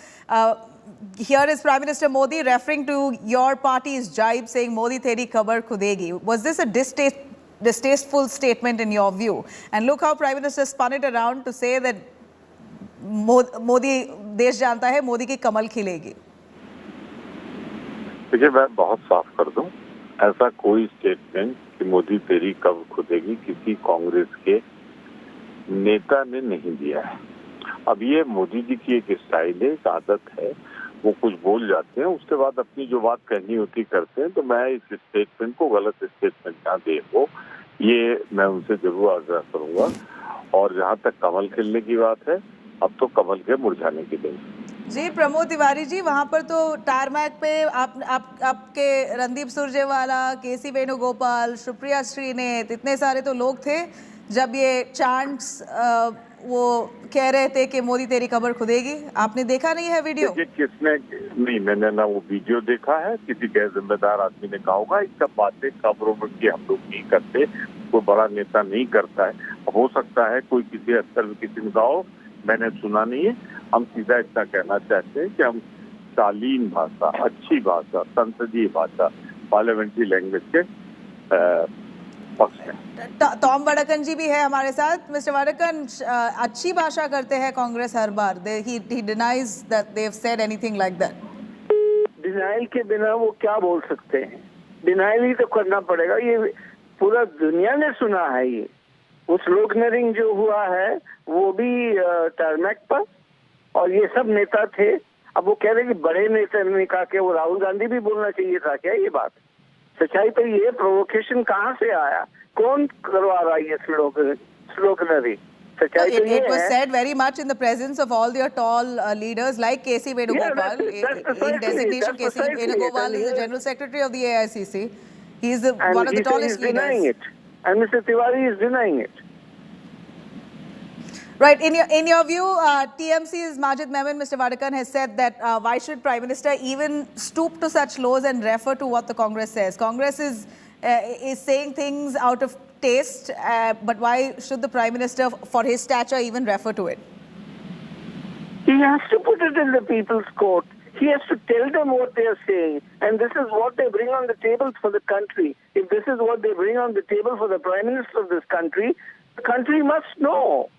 here is Prime Minister Modi referring to your party's jibe, saying Modi teri kabar khudegi. Was this a distasteful statement in your view? And look how Prime Minister spun it around to say that Modi desh janta hai, Modi ki kamal khilegi. देखिए, मैं बहुत साफ कर दूं, ऐसा कोई statement कि मोदी तेरी कब खुदेगी किसी कांग्रेस के नेता ने नहीं दिया है. अब ये मोदी जी की एक स्टाइल है, एक आदत है, वो कुछ बोल जाते हैं, उसके बाद अपनी जो बात कहनी होती करते हैं. तो मैं इस स्टेटमेंट को गलत स्टेटमेंट ना दे वो, ये मैं उनसे जरूर आग्रह करूंगा. और जहाँ तक कमल खिलने की बात है, अब तो कमल के मुरझाने की दिन. जी प्रमोद तिवारी जी, वहाँ पर तो टारमैक पे आपके रणदीप सुरजेवाला, केसी वेणुगोपाल, सुप्रिया श्रीनेत, इतने सारे तो लोग थे जब ये चांट्स वो कह रहे थे कि मोदी तेरी खबर खुदेगी। आपने देखा नहीं है वीडियो? किसने नहीं, मैंने ना वो वीडियो देखा है, किसी गैर जिम्मेदार आदमी ने कहा होगा। इस सब बातें खबरों में की हम लोग नहीं करते, कोई बड़ा नेता नहीं करता है। हो सकता है कोई किसी स्तर में किसी ने कहा हो, मैंने सुना नहीं है। हम सीधा इतना कहना चाहते हैं कि हम शालीन भाषा, अच्छी भाषा, संसदीय भाषा, पार्लियामेंट्री लैंग्वेज के पक्ष में। टॉम वडकन जी भी है हमारे साथ। मिस्टर वडकन, अच्छी भाषा करते हैं कांग्रेस हर बार। he denies that they have said anything like that. Denial के बिना वो क्या बोल सकते हैं? डिनाइल ही तो करना पड़ेगा। ये पूरा दुनिया ने सुना है। ये वो स्लोगनरिंग जो हुआ है वो भी टारमैक पर, और ये सब नेता थे। अब वो कह रहे कि बड़े नेता ने कहा कि वो राहुल गांधी भी बोलना चाहिए था क्या? ये बात सच्चाई तो ये प्रोवोकेशन कहाँ से आया? कौन करवा रहा है ये स्लोगनरी? सच्चाई तो ये It was है। said very much in the presence of all their tall leaders like KC Venugopal. In designation, KC Venugopal is the General Secretary of the AICC. He is one of the tallest leaders. Denying it. And Mr. Tiwari is denying it. Right. In your view, TMC's Majid Memon, Mr. Vadakan, has said that why should Prime Minister even stoop to such lows and refer to what the Congress says? Congress is saying things out of taste, but why should the Prime Minister, for his stature, even refer to it? He has to put it in the people's court. He has to tell them what they are saying. And this is what they bring on the table for the country. If this is what they bring on the table for the Prime Minister of this country, the country must know.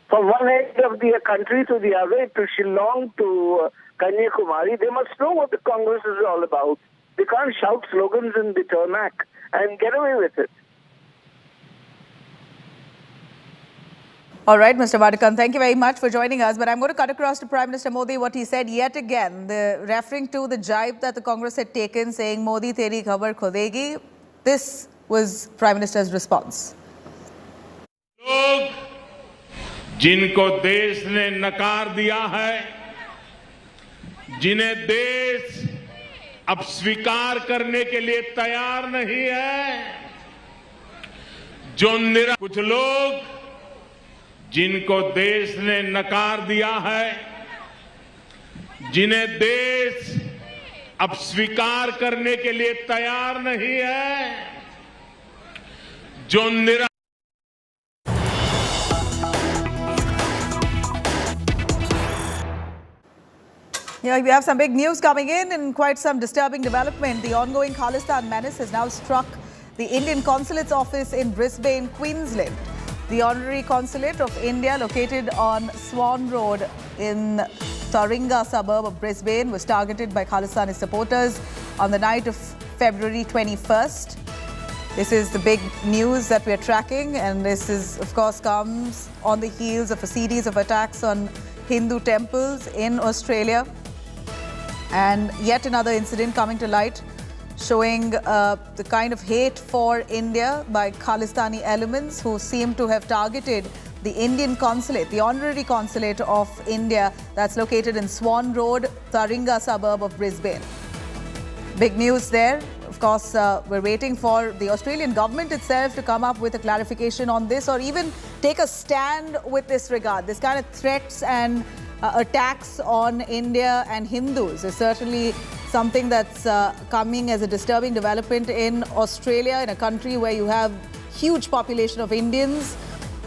From one end of the country to the other, to Shillong, to Kanyakumari, they must know what the Congress is all about. They can't shout slogans in the tarmac and get away with it. All right, Mr. Vadakan, thank you very much for joining us. But I'm going to cut across to Prime Minister Modi what he said yet again, referring to the jibe that the Congress had taken, saying, Modi teri khabar khudegi. This was Prime Minister's response. लोग जिनको देश ने नकार दिया है, जिन्हें देश अब स्वीकार करने के लिए तैयार नहीं है, कुछ लोग जिनको देश ने नकार दिया है, जिन्हें देश अब स्वीकार करने के लिए तैयार नहीं है, जो Yeah, we have some big news coming in and quite some disturbing development. The ongoing Khalistan menace has now struck the Indian Consulate's office in Brisbane, Queensland. The Honorary Consulate of India, located on Swan Road in Taringa suburb of Brisbane, was targeted by Khalistani supporters on the night of February 21st. This is the big news that we're tracking, and this is, of course, comes on the heels of a series of attacks on Hindu temples in Australia. And yet another incident coming to light, showing the kind of hate for India by Khalistani elements who seem to have targeted the Indian consulate, the Honorary Consulate of India that's located in Swan Road, Taringa suburb of Brisbane. Big news there. Of course, we're waiting for the Australian government itself to come up with a clarification on this, or even take a stand with this regard. This kind of threats and attacks on India and Hindus is certainly something that's coming as a disturbing development in Australia, in a country where you have huge population of Indians.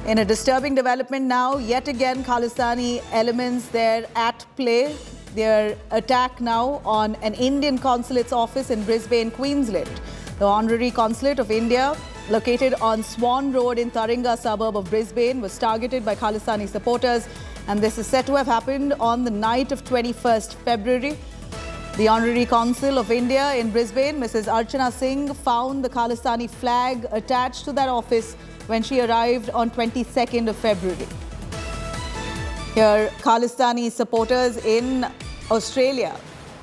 In a disturbing development now, yet again, Khalistani elements there at play. Their attack now on an Indian consulate's office in Brisbane, Queensland. The Honorary Consulate of India, located on Swan Road in Taringa suburb of Brisbane, was targeted by Khalistani supporters, and this is said to have happened on the night of 21st February. The Honorary Consul of India in Brisbane, Mrs. Archana Singh, found the Khalistani flag attached to that office when she arrived on 22nd of February. Here, Khalistani supporters in Australia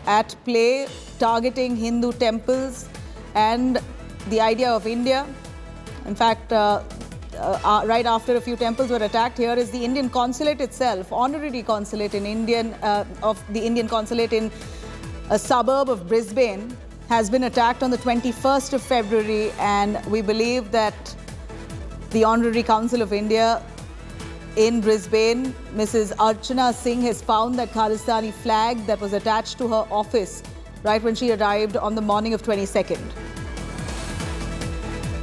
at play, targeting Hindu temples and the idea of India. In fact, right after a few temples were attacked, here is the Indian consulate itself, honorary consulate in of the Indian consulate in a suburb of Brisbane, has been attacked on the 21st of February, and we believe that the Honorary Council of India in Brisbane, Mrs. Archana Singh has found that Khalistani flag that was attached to her office right when she arrived on the morning of 22nd.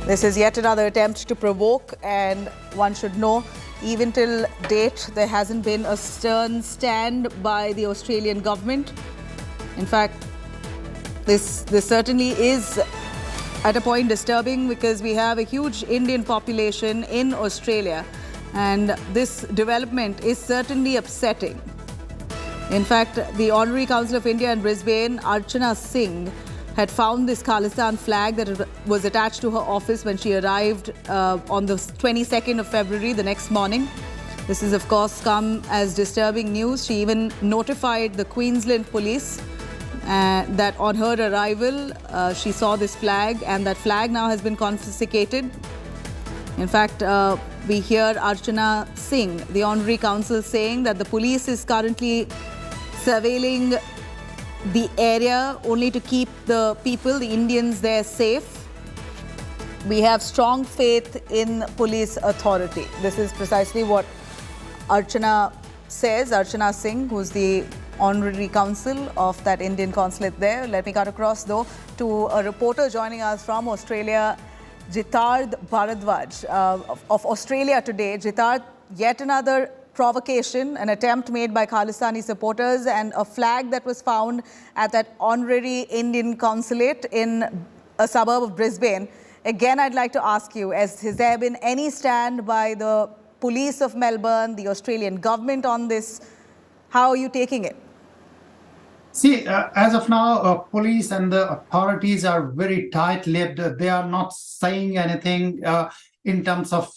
This is yet another attempt to provoke, and one should know, even till date, there hasn't been a stern stand by the Australian government. In fact, this certainly is at a point disturbing, because we have a huge Indian population in Australia, and this development is certainly upsetting. In fact, the Honorary Council of India in Brisbane, Archana Singh, had found this Khalistan flag that was attached to her office when she arrived on the 22nd of February, the next morning. This has, of course, come as disturbing news. She even notified the Queensland police that on her arrival, she saw this flag, and that flag now has been confiscated. In fact, we hear Archana Singh, the Honorary Council, saying that the police is currently surveilling the area only to keep the people, the Indians there, safe. We have strong faith in police authority. This is precisely what Archana says, Archana Singh, who's the Honorary Council of that Indian consulate there. Let me cut across, though, to a reporter joining us from Australia, Jitard Bharadwaj of Australia Today. Jitard, yet another provocation, an attempt made by Khalistani supporters, and a flag that was found at that honorary Indian consulate in a suburb of Brisbane. Again, I'd like to ask you, has there been any stand by the police of Melbourne, the Australian government on this? How are you taking it? See, as of now, police and the authorities are very tight-lipped. They are not saying anything in terms of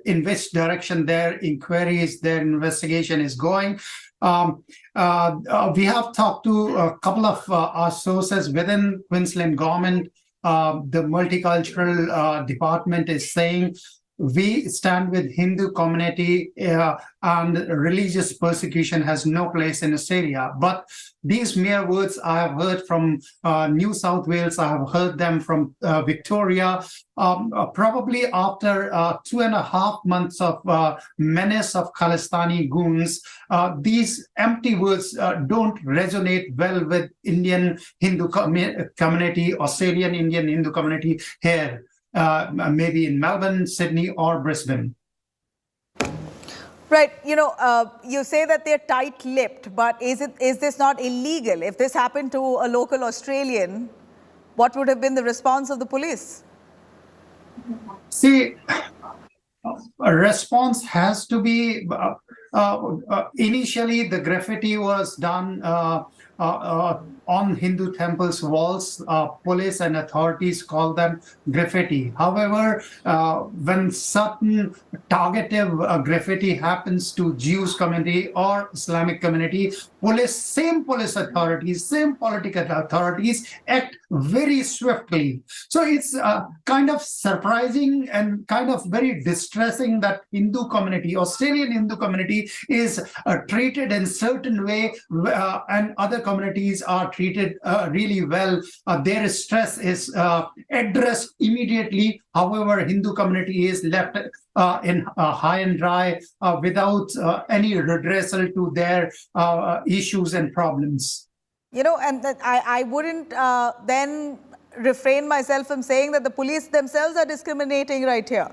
in which direction their inquiries, their investigation is going. We have talked to a couple of our sources within Queensland government. The multicultural department is saying we stand with Hindu community and religious persecution has no place in Australia. But these mere words I have heard from New South Wales, I have heard them from Victoria. Probably after 2.5 months of menace of Khalistani goons, these empty words don't resonate well with Indian Hindu community, Australian Indian Hindu community here. Maybe in Melbourne, Sydney, or Brisbane. Right. You know, you say that they're tight-lipped, but is this not illegal? If this happened to a local Australian, what would have been the response of the police? See, a response has to be, initially the graffiti was done on Hindu temples' walls. Police and authorities call them graffiti. However, when certain targeted graffiti happens to Jews community or Islamic community, same police authorities, same political authorities act very swiftly. So it's kind of surprising and kind of very distressing that Hindu community, Australian Hindu community, is treated in certain way, and other communities are treated really well. Their stress is addressed immediately. However, Hindu community is left in high and dry without any redressal to their issues and problems. You know, and I wouldn't then refrain myself from saying that the police themselves are discriminating right here.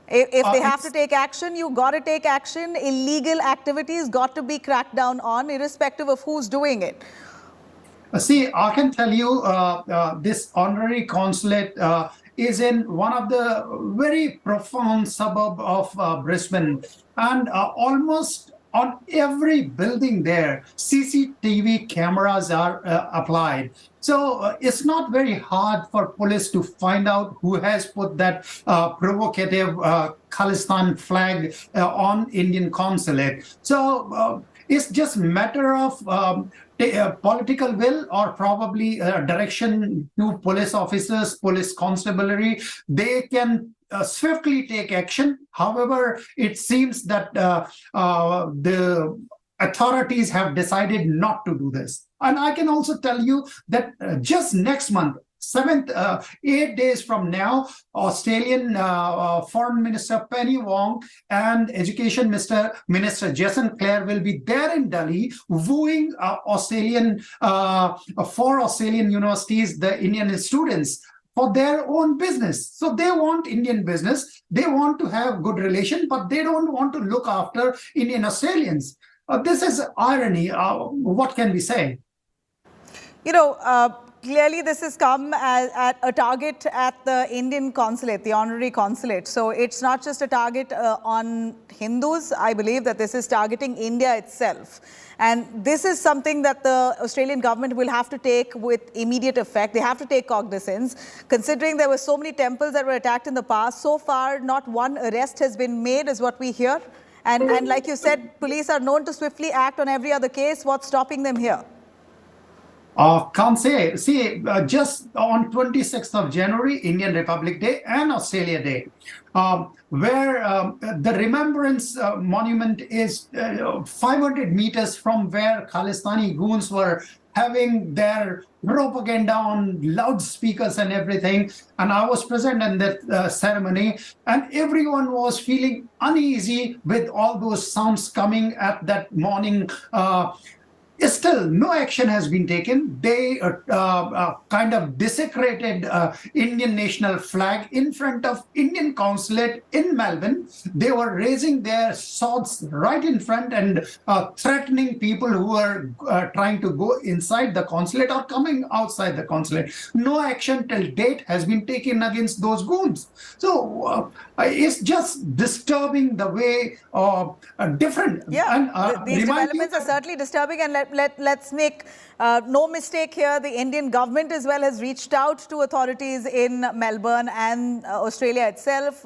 If they have to take action, you got to take action. Illegal activities got to be cracked down on, irrespective of who's doing it. See, I can tell you this honorary consulate is in one of the very profound suburb of Brisbane, and almost on every building there, CCTV cameras are applied. So it's not very hard for police to find out who has put that provocative Khalistan flag on Indian consulate. So it's just a matter of political will, or probably direction to police officers, police constabulary. They can swiftly take action. However, it seems that the authorities have decided not to do this. And I can also tell you that just next month, 7th, 8 days from now, Australian Foreign Minister Penny Wong and Education Minister Jason Clare will be there in Delhi, wooing for Australian universities, the Indian students, for their own business. So they want Indian business, they want to have good relation, but they don't want to look after Indian Australians. This is irony. What can we say? You know, clearly this has come at a target at the Indian consulate, the honorary consulate. So it's not just a target on Hindus. I believe that this is targeting India itself. And this is something that the Australian government will have to take with immediate effect. They have to take cognizance. Considering there were so many temples that were attacked in the past, so far not one arrest has been made, is what we hear. And like you said, police are known to swiftly act on every other case. What's stopping them here? Can't say. See, just on 26th of January, Indian Republic Day and Australia Day, where the Remembrance Monument is 500 meters from where Khalistani goons were having their propaganda on loudspeakers and everything. And I was present in that ceremony, and everyone was feeling uneasy with all those sounds coming at that morning. Still, no action has been taken. They kind of desecrated Indian national flag in front of Indian consulate in Melbourne. They were raising their swords right in front and threatening people who were trying to go inside the consulate or coming outside the consulate. No action till date has been taken against those goons. So it's just disturbing the way different. Yeah, and, these developments are certainly disturbing, and let's make no mistake here, the Indian government as well has reached out to authorities in Melbourne and Australia itself.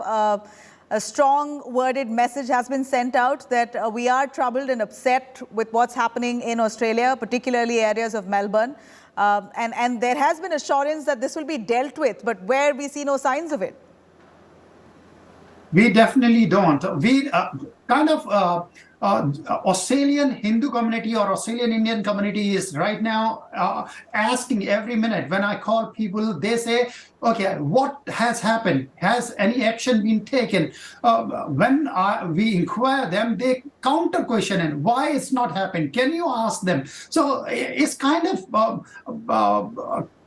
A strong worded message has been sent out that we are troubled and upset with what's happening in Australia, particularly areas of Melbourne. And there has been assurance that this will be dealt with, but where we see no signs of it. We definitely don't. We Australian Hindu community or Australian Indian community is right now asking every minute. When I call people, they say, okay, what has happened? Has any action been taken? When we inquire them, they counter question and why it's not happened. Can you ask them? So it's kind of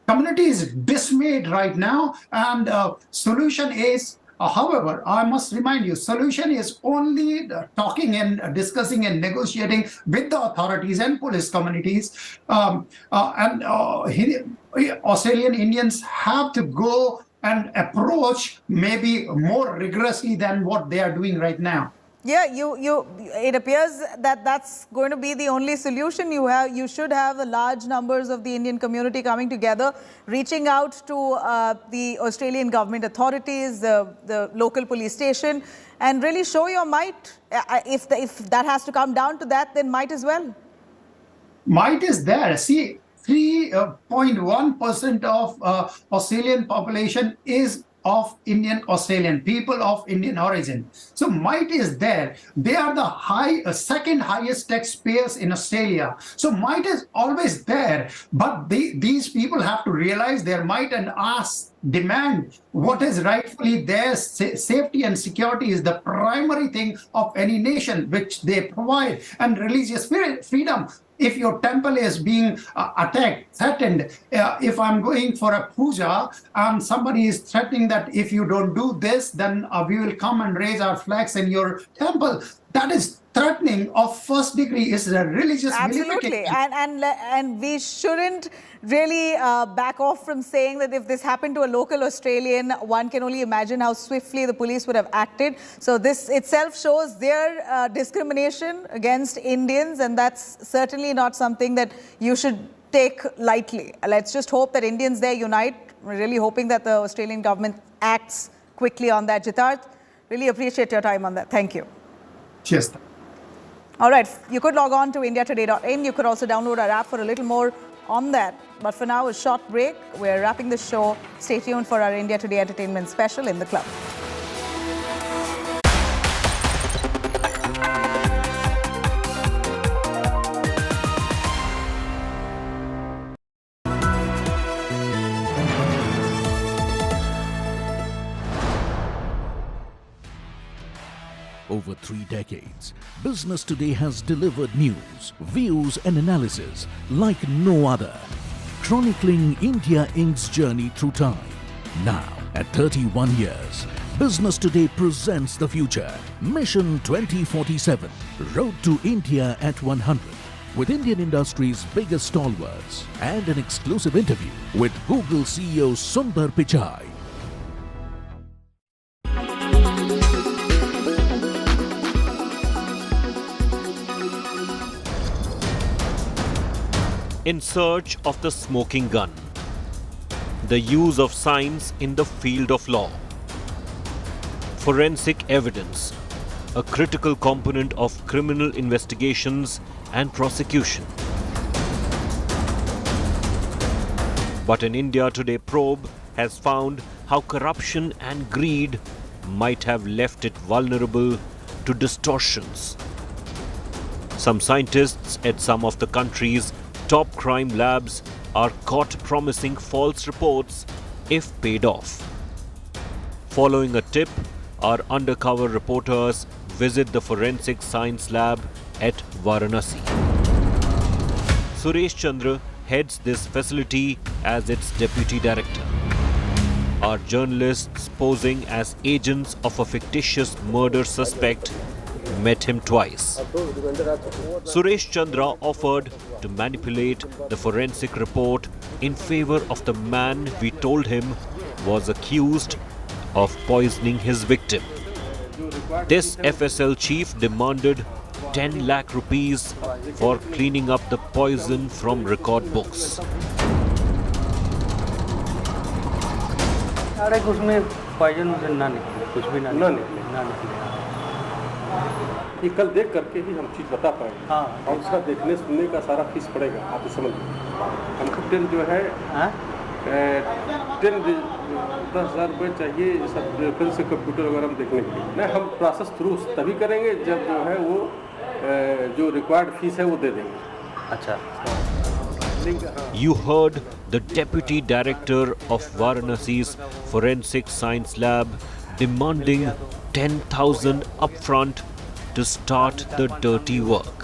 community is dismayed right now, and solution is, however, I must remind you, solution is only talking and discussing and negotiating with the authorities and police communities. Australian Indians have to go and approach maybe more rigorously than what they are doing right now. Yeah, it appears that that's going to be the only solution. You should have the large numbers of the Indian community coming together, reaching out to the Australian government authorities, the local police station, and really show your might. If that has to come down to that, then might as well. Might is there. See, 3.1% of Australian population is of Indian Australian, people of Indian origin. So might is there. They are the second highest taxpayers in Australia. So might is always there. But these people have to realize their might and demand what is rightfully theirs. Safety and security is the primary thing of any nation, which they provide, and religious freedom. If your temple is being attacked, threatened, if I'm going for a puja and somebody is threatening that if you don't do this, then we will come and raise our flags in your temple. That is threatening of first degree, is a religious absolutely, and we shouldn't really back off from saying that if this happened to a local Australian, one can only imagine how swiftly the police would have acted. So this itself shows their discrimination against Indians, and that's certainly not something that you should take lightly. Let's just hope that Indians there unite. We're really hoping that the Australian government acts quickly on that. Jitarth, really appreciate your time on that. Thank you. Cheers. All right, you could log on to indiatoday.in. You could also download our app for a little more on that. But for now, a short break. We're wrapping the show. Stay tuned for our India Today Entertainment special in the club. Over 3 decades, Business Today has delivered news, views and analysis like no other, chronicling India Inc.'s journey through time. Now, at 31 years, Business Today presents the future. Mission 2047, Road to India at 100. With Indian industry's biggest stalwarts and an exclusive interview with Google CEO Sundar Pichai. In search of the smoking gun. The use of science in the field of law. Forensic evidence, a critical component of criminal investigations and prosecution. But an India Today probe has found how corruption and greed might have left it vulnerable to distortions. Some scientists at some of the country's top crime labs are caught promising false reports if paid off. Following a tip, our undercover reporters visit the forensic science lab at Varanasi. Suresh Chandra heads this facility as its deputy director. Our journalists posing as agents of a fictitious murder suspect met him twice. Suresh Chandra offered to manipulate the forensic report in favor of the man we told him was accused of poisoning his victim. This FSL chief demanded 10 lakh rupees for cleaning up the poison from record books. ये कल देख करके ही हम चीज़ बता पाएंगे। हाँ, और उसका देखने सुनने का सारा फीस पड़ेगा, आप समझ लीजिए। हमको 10 जो है 10,000 रुपये चाहिए सब रेफरेंस से कंप्यूटर वगैरह हम देखने के लिए। नहीं, हम प्रोसेस थ्रू तभी करेंगे जब जो है वो जो रिक्वायर्ड फीस है वो दे देंगे। अच्छा। You heard the deputy director of Varanasi's forensic science lab demanding 10,000 upfront to start the dirty work.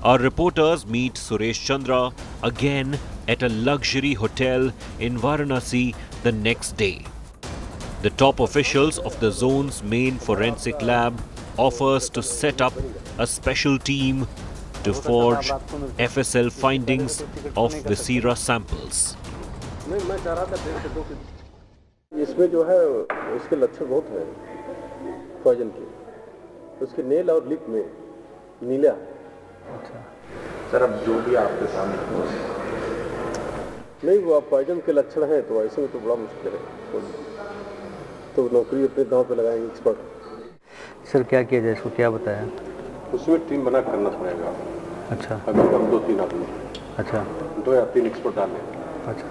Our reporters meet Suresh Chandra again at a luxury hotel in Varanasi the next day. The top officials of the zone's main forensic lab offers to set up a special team to forge FSL findings of viscera samples. इसमें जो है उसके लक्षण बहुत हैं poison के, उसके nail और लिप में नीला। अच्छा सर, अब जो भी आपके सामने नहीं वो आप पॉइजन के लक्षण हैं तो ऐसे में तो बड़ा मुश्किल है, तो नौकरी अपने दांव पे लगाएंगे एक्सपर्ट। सर क्या किया जाए, इसको क्या बताया? उसमें टीम बना करना पड़ेगा। अच्छा, अभी हम 2-3 आदमी, अच्छा 2 या 3 एक्सपर्ट डालें। अच्छा।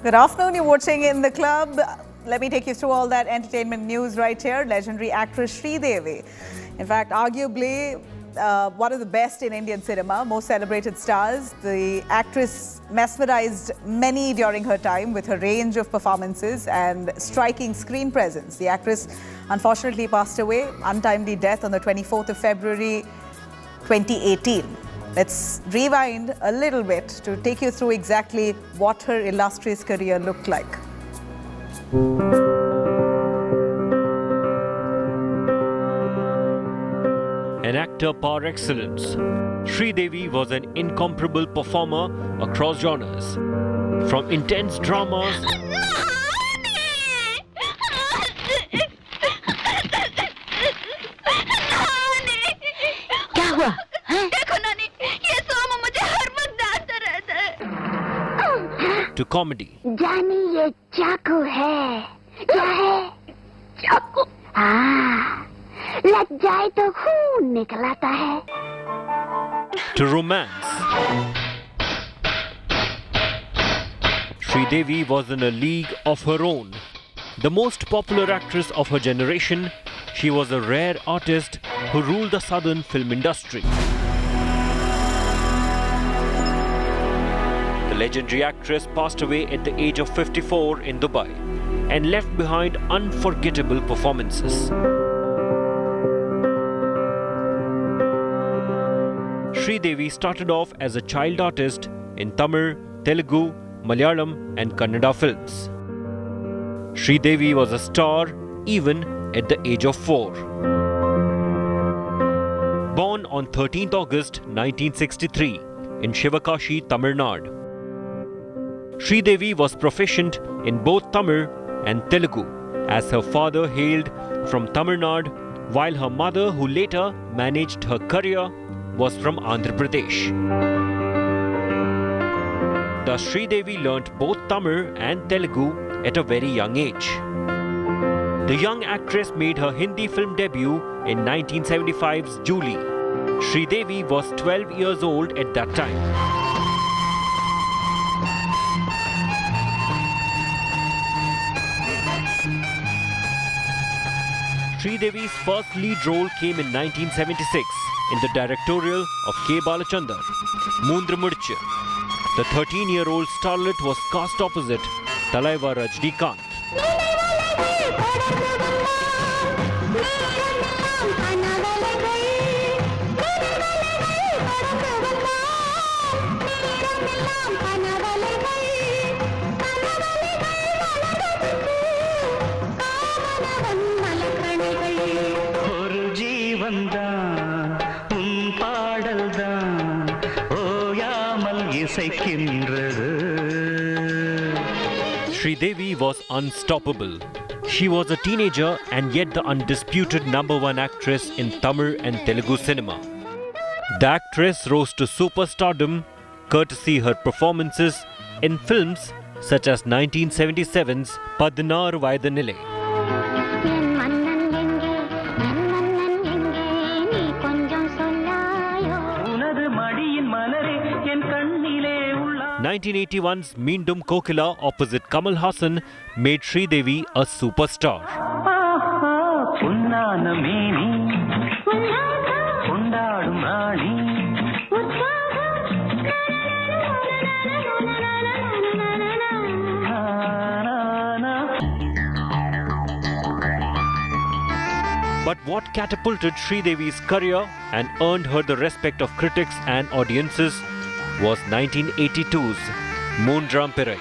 Good afternoon, you're watching In the Club. Let me take you through all that entertainment news right here. Legendary actress Sridevi. In fact, arguably one of the best in Indian cinema, most celebrated stars. The actress mesmerized many during her time with her range of performances and striking screen presence. The actress unfortunately passed away, untimely death on the 24th of February 2018. Let's rewind a little bit to take you through exactly what her illustrious career looked like. An actor par excellence, Sridevi was an incomparable performer across genres. From intense dramas to comedy. जानी ये चाकू है, क्या है? चाकू। हाँ, लग जाए तो खून निकल आता है. To romance. Sridevi was in a league of her own. The most popular actress of her generation, she was a rare artist who ruled the southern film industry. The legendary actress passed away at the age of 54 in Dubai and left behind unforgettable performances. Sridevi started off as a child artist in Tamil, Telugu, Malayalam and Kannada films. Sridevi was a star even at the age of 4. Born on 13th August 1963 in Shivakashi, Tamil Nadu. Sridevi was proficient in both Tamil and Telugu as her father hailed from Tamil Nadu while her mother, who later managed her career, was from Andhra Pradesh. Thus Sridevi learnt both Tamil and Telugu at a very young age. The young actress made her Hindi film debut in 1975's Julie. Sridevi was 12 years old at that time. Sridevi's first lead role came in 1976 in the directorial of K. Balachandar, Moondra Mudchu. The 13-year-old starlet was cast opposite Talaiva Rajnikant. Sridevi was unstoppable. She was a teenager and yet the undisputed #1 actress in Tamil and Telugu cinema. The actress rose to superstardom courtesy her performances in films such as 1977's Padnar Vaidanile. என் மன்னன் எங்கே என் மன்னன் எங்கே நீ கொஞ்சம் சொல்லாயோ உனது மடியின் மலரே என் கண்ணிலே உள்ள 1981's Meendum Kokila opposite Kamal Hassan made Sridevi a superstar. பொன்னான மேனி கொண்டாடும் ராணி But what catapulted Sridevi's career and earned her the respect of critics and audiences was 1982's Moondram Pirai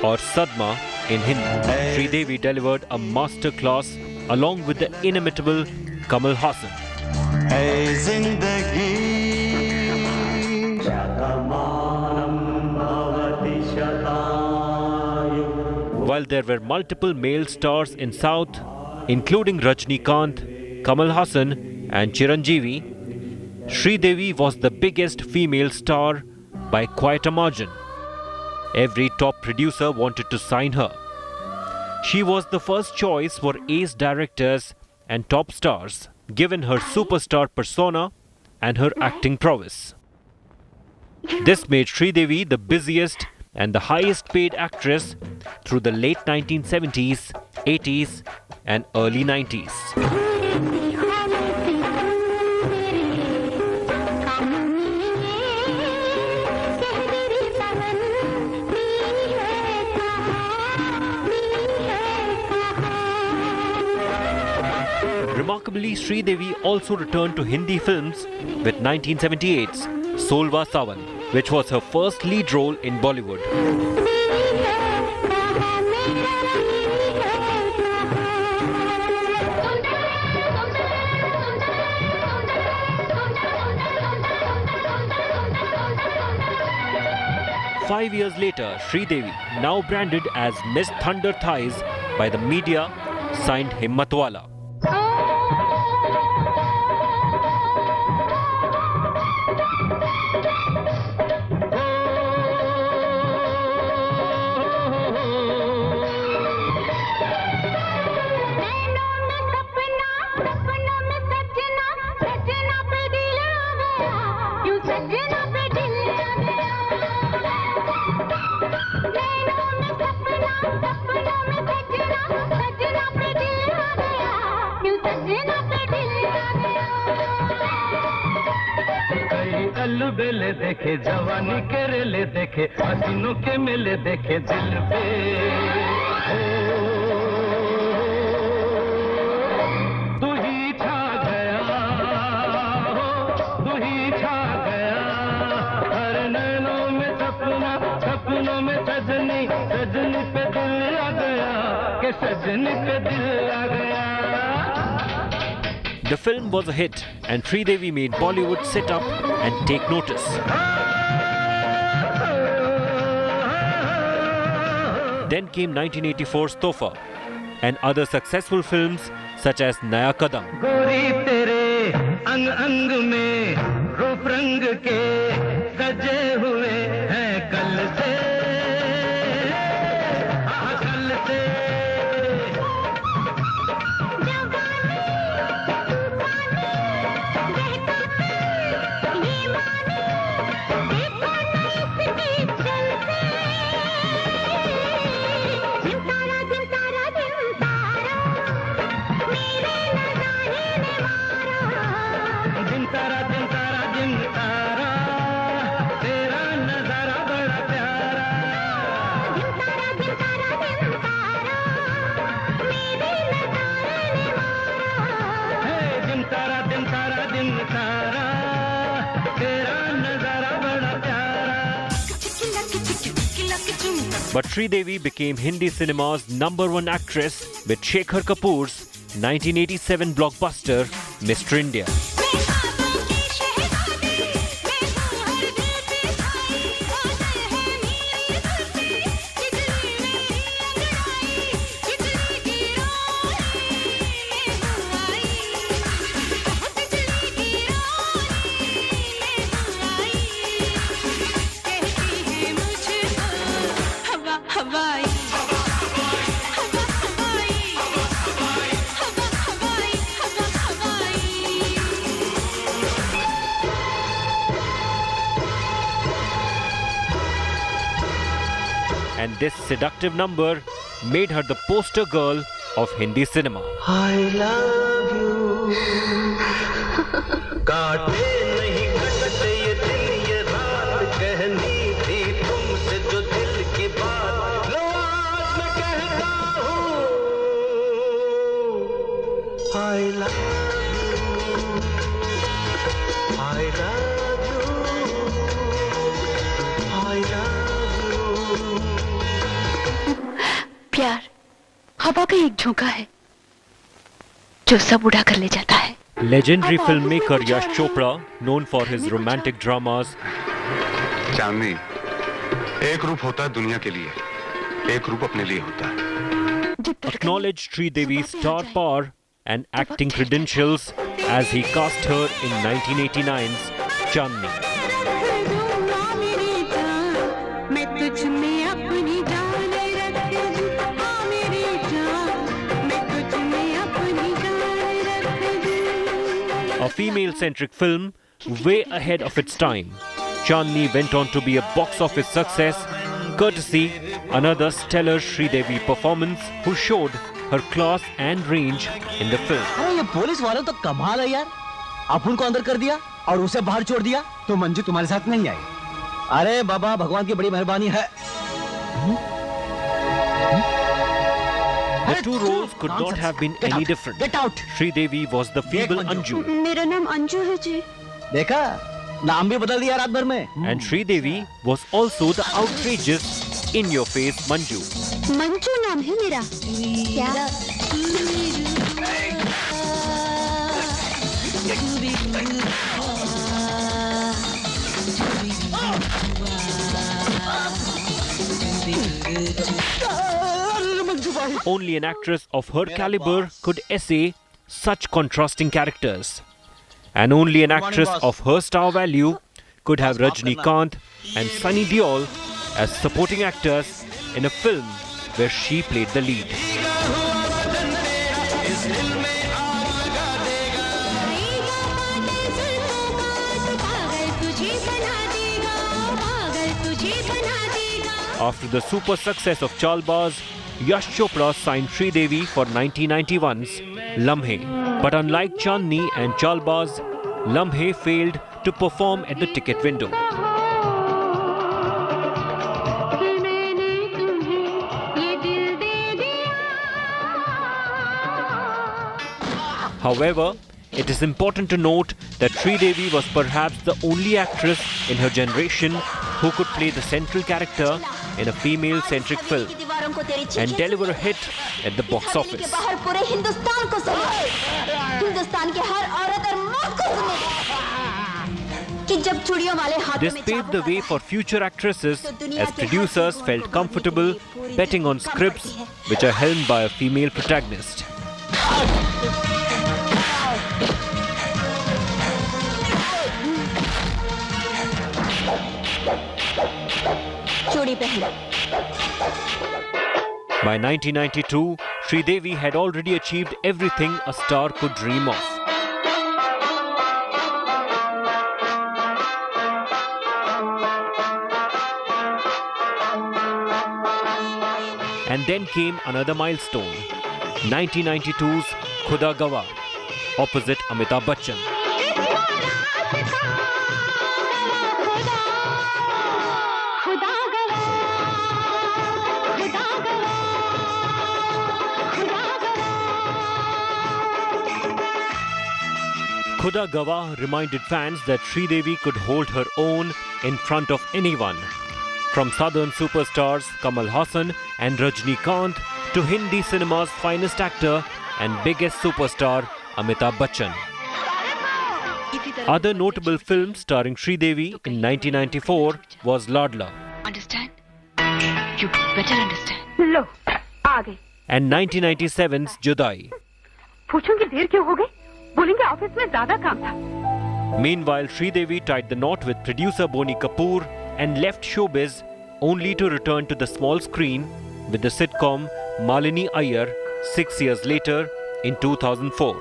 or Sadma in Hindi. Sridevi delivered a masterclass along with the inimitable Kamal Hassan. While there were multiple male stars in South, including Rajnikant, Kamal Hassan and Chiranjeevi, Sridevi was the biggest female star by quite a margin. Every top producer wanted to sign her. She was the first choice for ace directors and top stars, given her superstar persona and her acting prowess. This made Sridevi the busiest and the highest paid actress through the late 1970s, 80s and early 90s. Remarkably, Sridevi also returned to Hindi films with 1978's Solva Sawan, which was her first lead role in Bollywood. Five years later, Sridevi, now branded as Miss Thunder Thighs by the media, signed Himmatwala. बेले देखे जवानी के रेले देखे हसीनों के मेले देखे दिल पे तू ही छा गया तू ही छा गया हर नैनों में सपना सपनों में सजनी सजनी पे दिल आ गया के सजनी पे दिल आ गया. The film was a hit and Sridevi made Bollywood sit up and take notice. Then came 1984's Tofa and other successful films such as Naya Kadam. गोरी तेरे अंग अंग में रूप रंग के सजे हुए हैं कल से कल से But Sridevi became Hindi cinema's #1 actress with Shekhar Kapoor's 1987 blockbuster Mr. India. And this seductive number made her the poster girl of Hindi cinema. I love you. काटे नहीं कटते ये दिन ये रात कहनी थी तुमसे जो दिल की बात लो आज मैं कहता हूँ I love you. I love you. I love you. प्यार हवा का एक झोंका है जो सब उड़ा कर ले जाता है. Legendary filmmaker Yash Chopra, known for his romantic dramas. चांदनी एक रूप होता है दुनिया के लिए, एक रूप अपने लिए होता है. Acknowledged Sridevi's star power and acting credentials as he cast her in 1989's Chandni. A female-centric film way ahead of its time, Chandni went on to be a box office success, courtesy another stellar Sridevi performance who showed her class and range in the film. अरे ये police वालों तो कमाल है यार, अपन को अंदर कर दिया और उसे बाहर छोड़ दिया तो मंजू तुम्हारे साथ नहीं आई. अरे बाबा भगवान की बड़ी मेहरबानी है. The two roles could not have been any different. Get out. Sridevi was the feeble Anju. मेरा नाम अंजू है जी. देखा नाम भी बदल दिया रात भर में. And Sridevi was also the outrageous, in-your-face Manju. Manju नाम है मेरा. क्या? Only an actress of her caliber could essay such contrasting characters. And only an actress of her star value could have Rajnikant and Sunny Deol as supporting actors in a film where she played the lead. After the super success of Chalbaz, Yash Chopra signed Sridevi for 1991's Lamhe. But unlike Chandni and Chalbaz, Lamhe failed to perform at the ticket window. However, it is important to note that Sridevi was perhaps the only actress in her generation who could play the central character in a female-centric film and deliver a hit at the box office. This paved the way for future actresses as producers felt comfortable betting on scripts which are helmed by a female protagonist. By 1992, Sridevi had already achieved everything a star could dream of. And then came another milestone, 1992's Khuda Gawah, opposite Amitabh Bachchan. Khuda Gawah reminded fans that Sridevi could hold her own in front of anyone, from southern superstars Kamal Haasan and Rajnikant to Hindi cinema's finest actor and biggest superstar Amitabh Bachchan. Other notable films starring Sridevi in 1994 was Ladla. Understand? You better understand. लो, आ गए. And 1997's Judai. पूछूंगी देर क्यों हो गई? बोलेंगे office में ज़्यादा काम था. Meanwhile, Sridevi tied the knot with producer Boni Kapoor and left showbiz only to return to the small screen with the sitcom Malini Iyer 6 years later in 2004.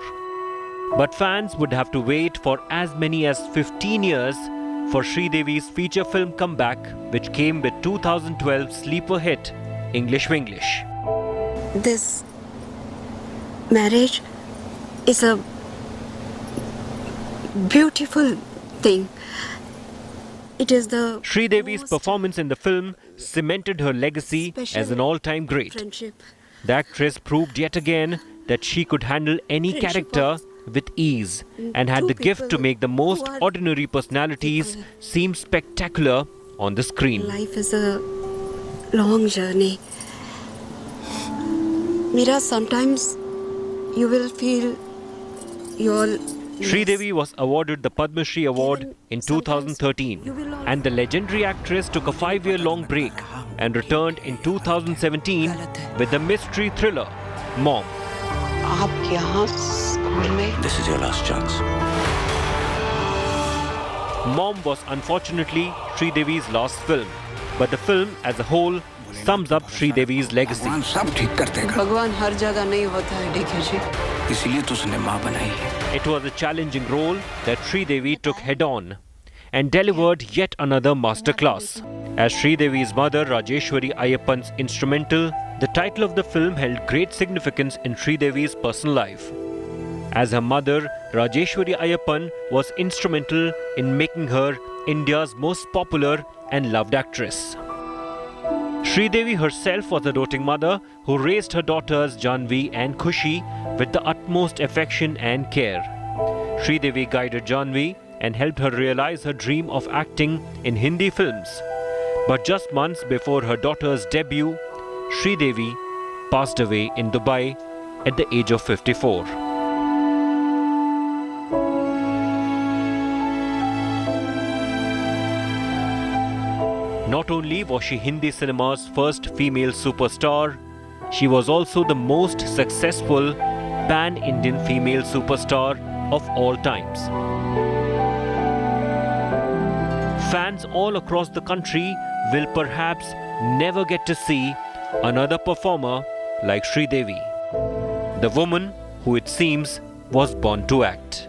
But fans would have to wait for as many as 15 years for Sridevi's feature film comeback, which came with 2012's sleeper hit English Winglish. This marriage is a beautiful thing. It is the Sridevi's performance in the film cemented her legacy as an all-time great. friendship. The actress proved yet again that she could handle any character with ease and had the gift to make the most ordinary personalities seem spectacular on the screen. Life is a long journey. Mira, sometimes you will feel you're Sridevi was awarded the Padma Shri Award in 2013, and the legendary actress took a 5-year-long break and returned in 2017 with the mystery thriller Mom. This is your last chance. Mom was unfortunately Sridevi's last film, but the film as a whole sums up Sridevi's legacy. भगवान हर जगह नहीं होता है, देखिए जी. इसीलिए तो उसने माँ बनाई है. It was a challenging role that Sridevi took head-on and delivered yet another masterclass. As Sridevi's mother Rajeshwari Ayyappan's instrumental, the title of the film held great significance in Sridevi's personal life. As her mother, Rajeshwari Ayyappan was instrumental in making her India's most popular and loved actress. Sridevi herself was a doting mother who raised her daughters Janvi and Khushi with the utmost affection and care. Sridevi guided Janvi and helped her realize her dream of acting in Hindi films. But just months before her daughter's debut, Sridevi passed away in Dubai at the age of 54. Not only was she Hindi cinema's first female superstar, she was also the most successful pan-Indian female superstar of all times. Fans all across the country will perhaps never get to see another performer like Sridevi, the woman who it seems was born to act.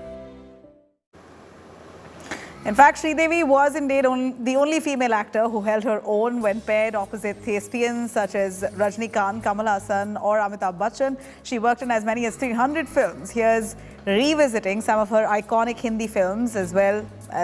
In fact, Sridevi was indeed the only female actor who held her own when paired opposite thespians such as Rajnikant, Kamal Haasan or Amitabh Bachchan. She worked in as many as 300 films. Here's revisiting some of her iconic Hindi films as well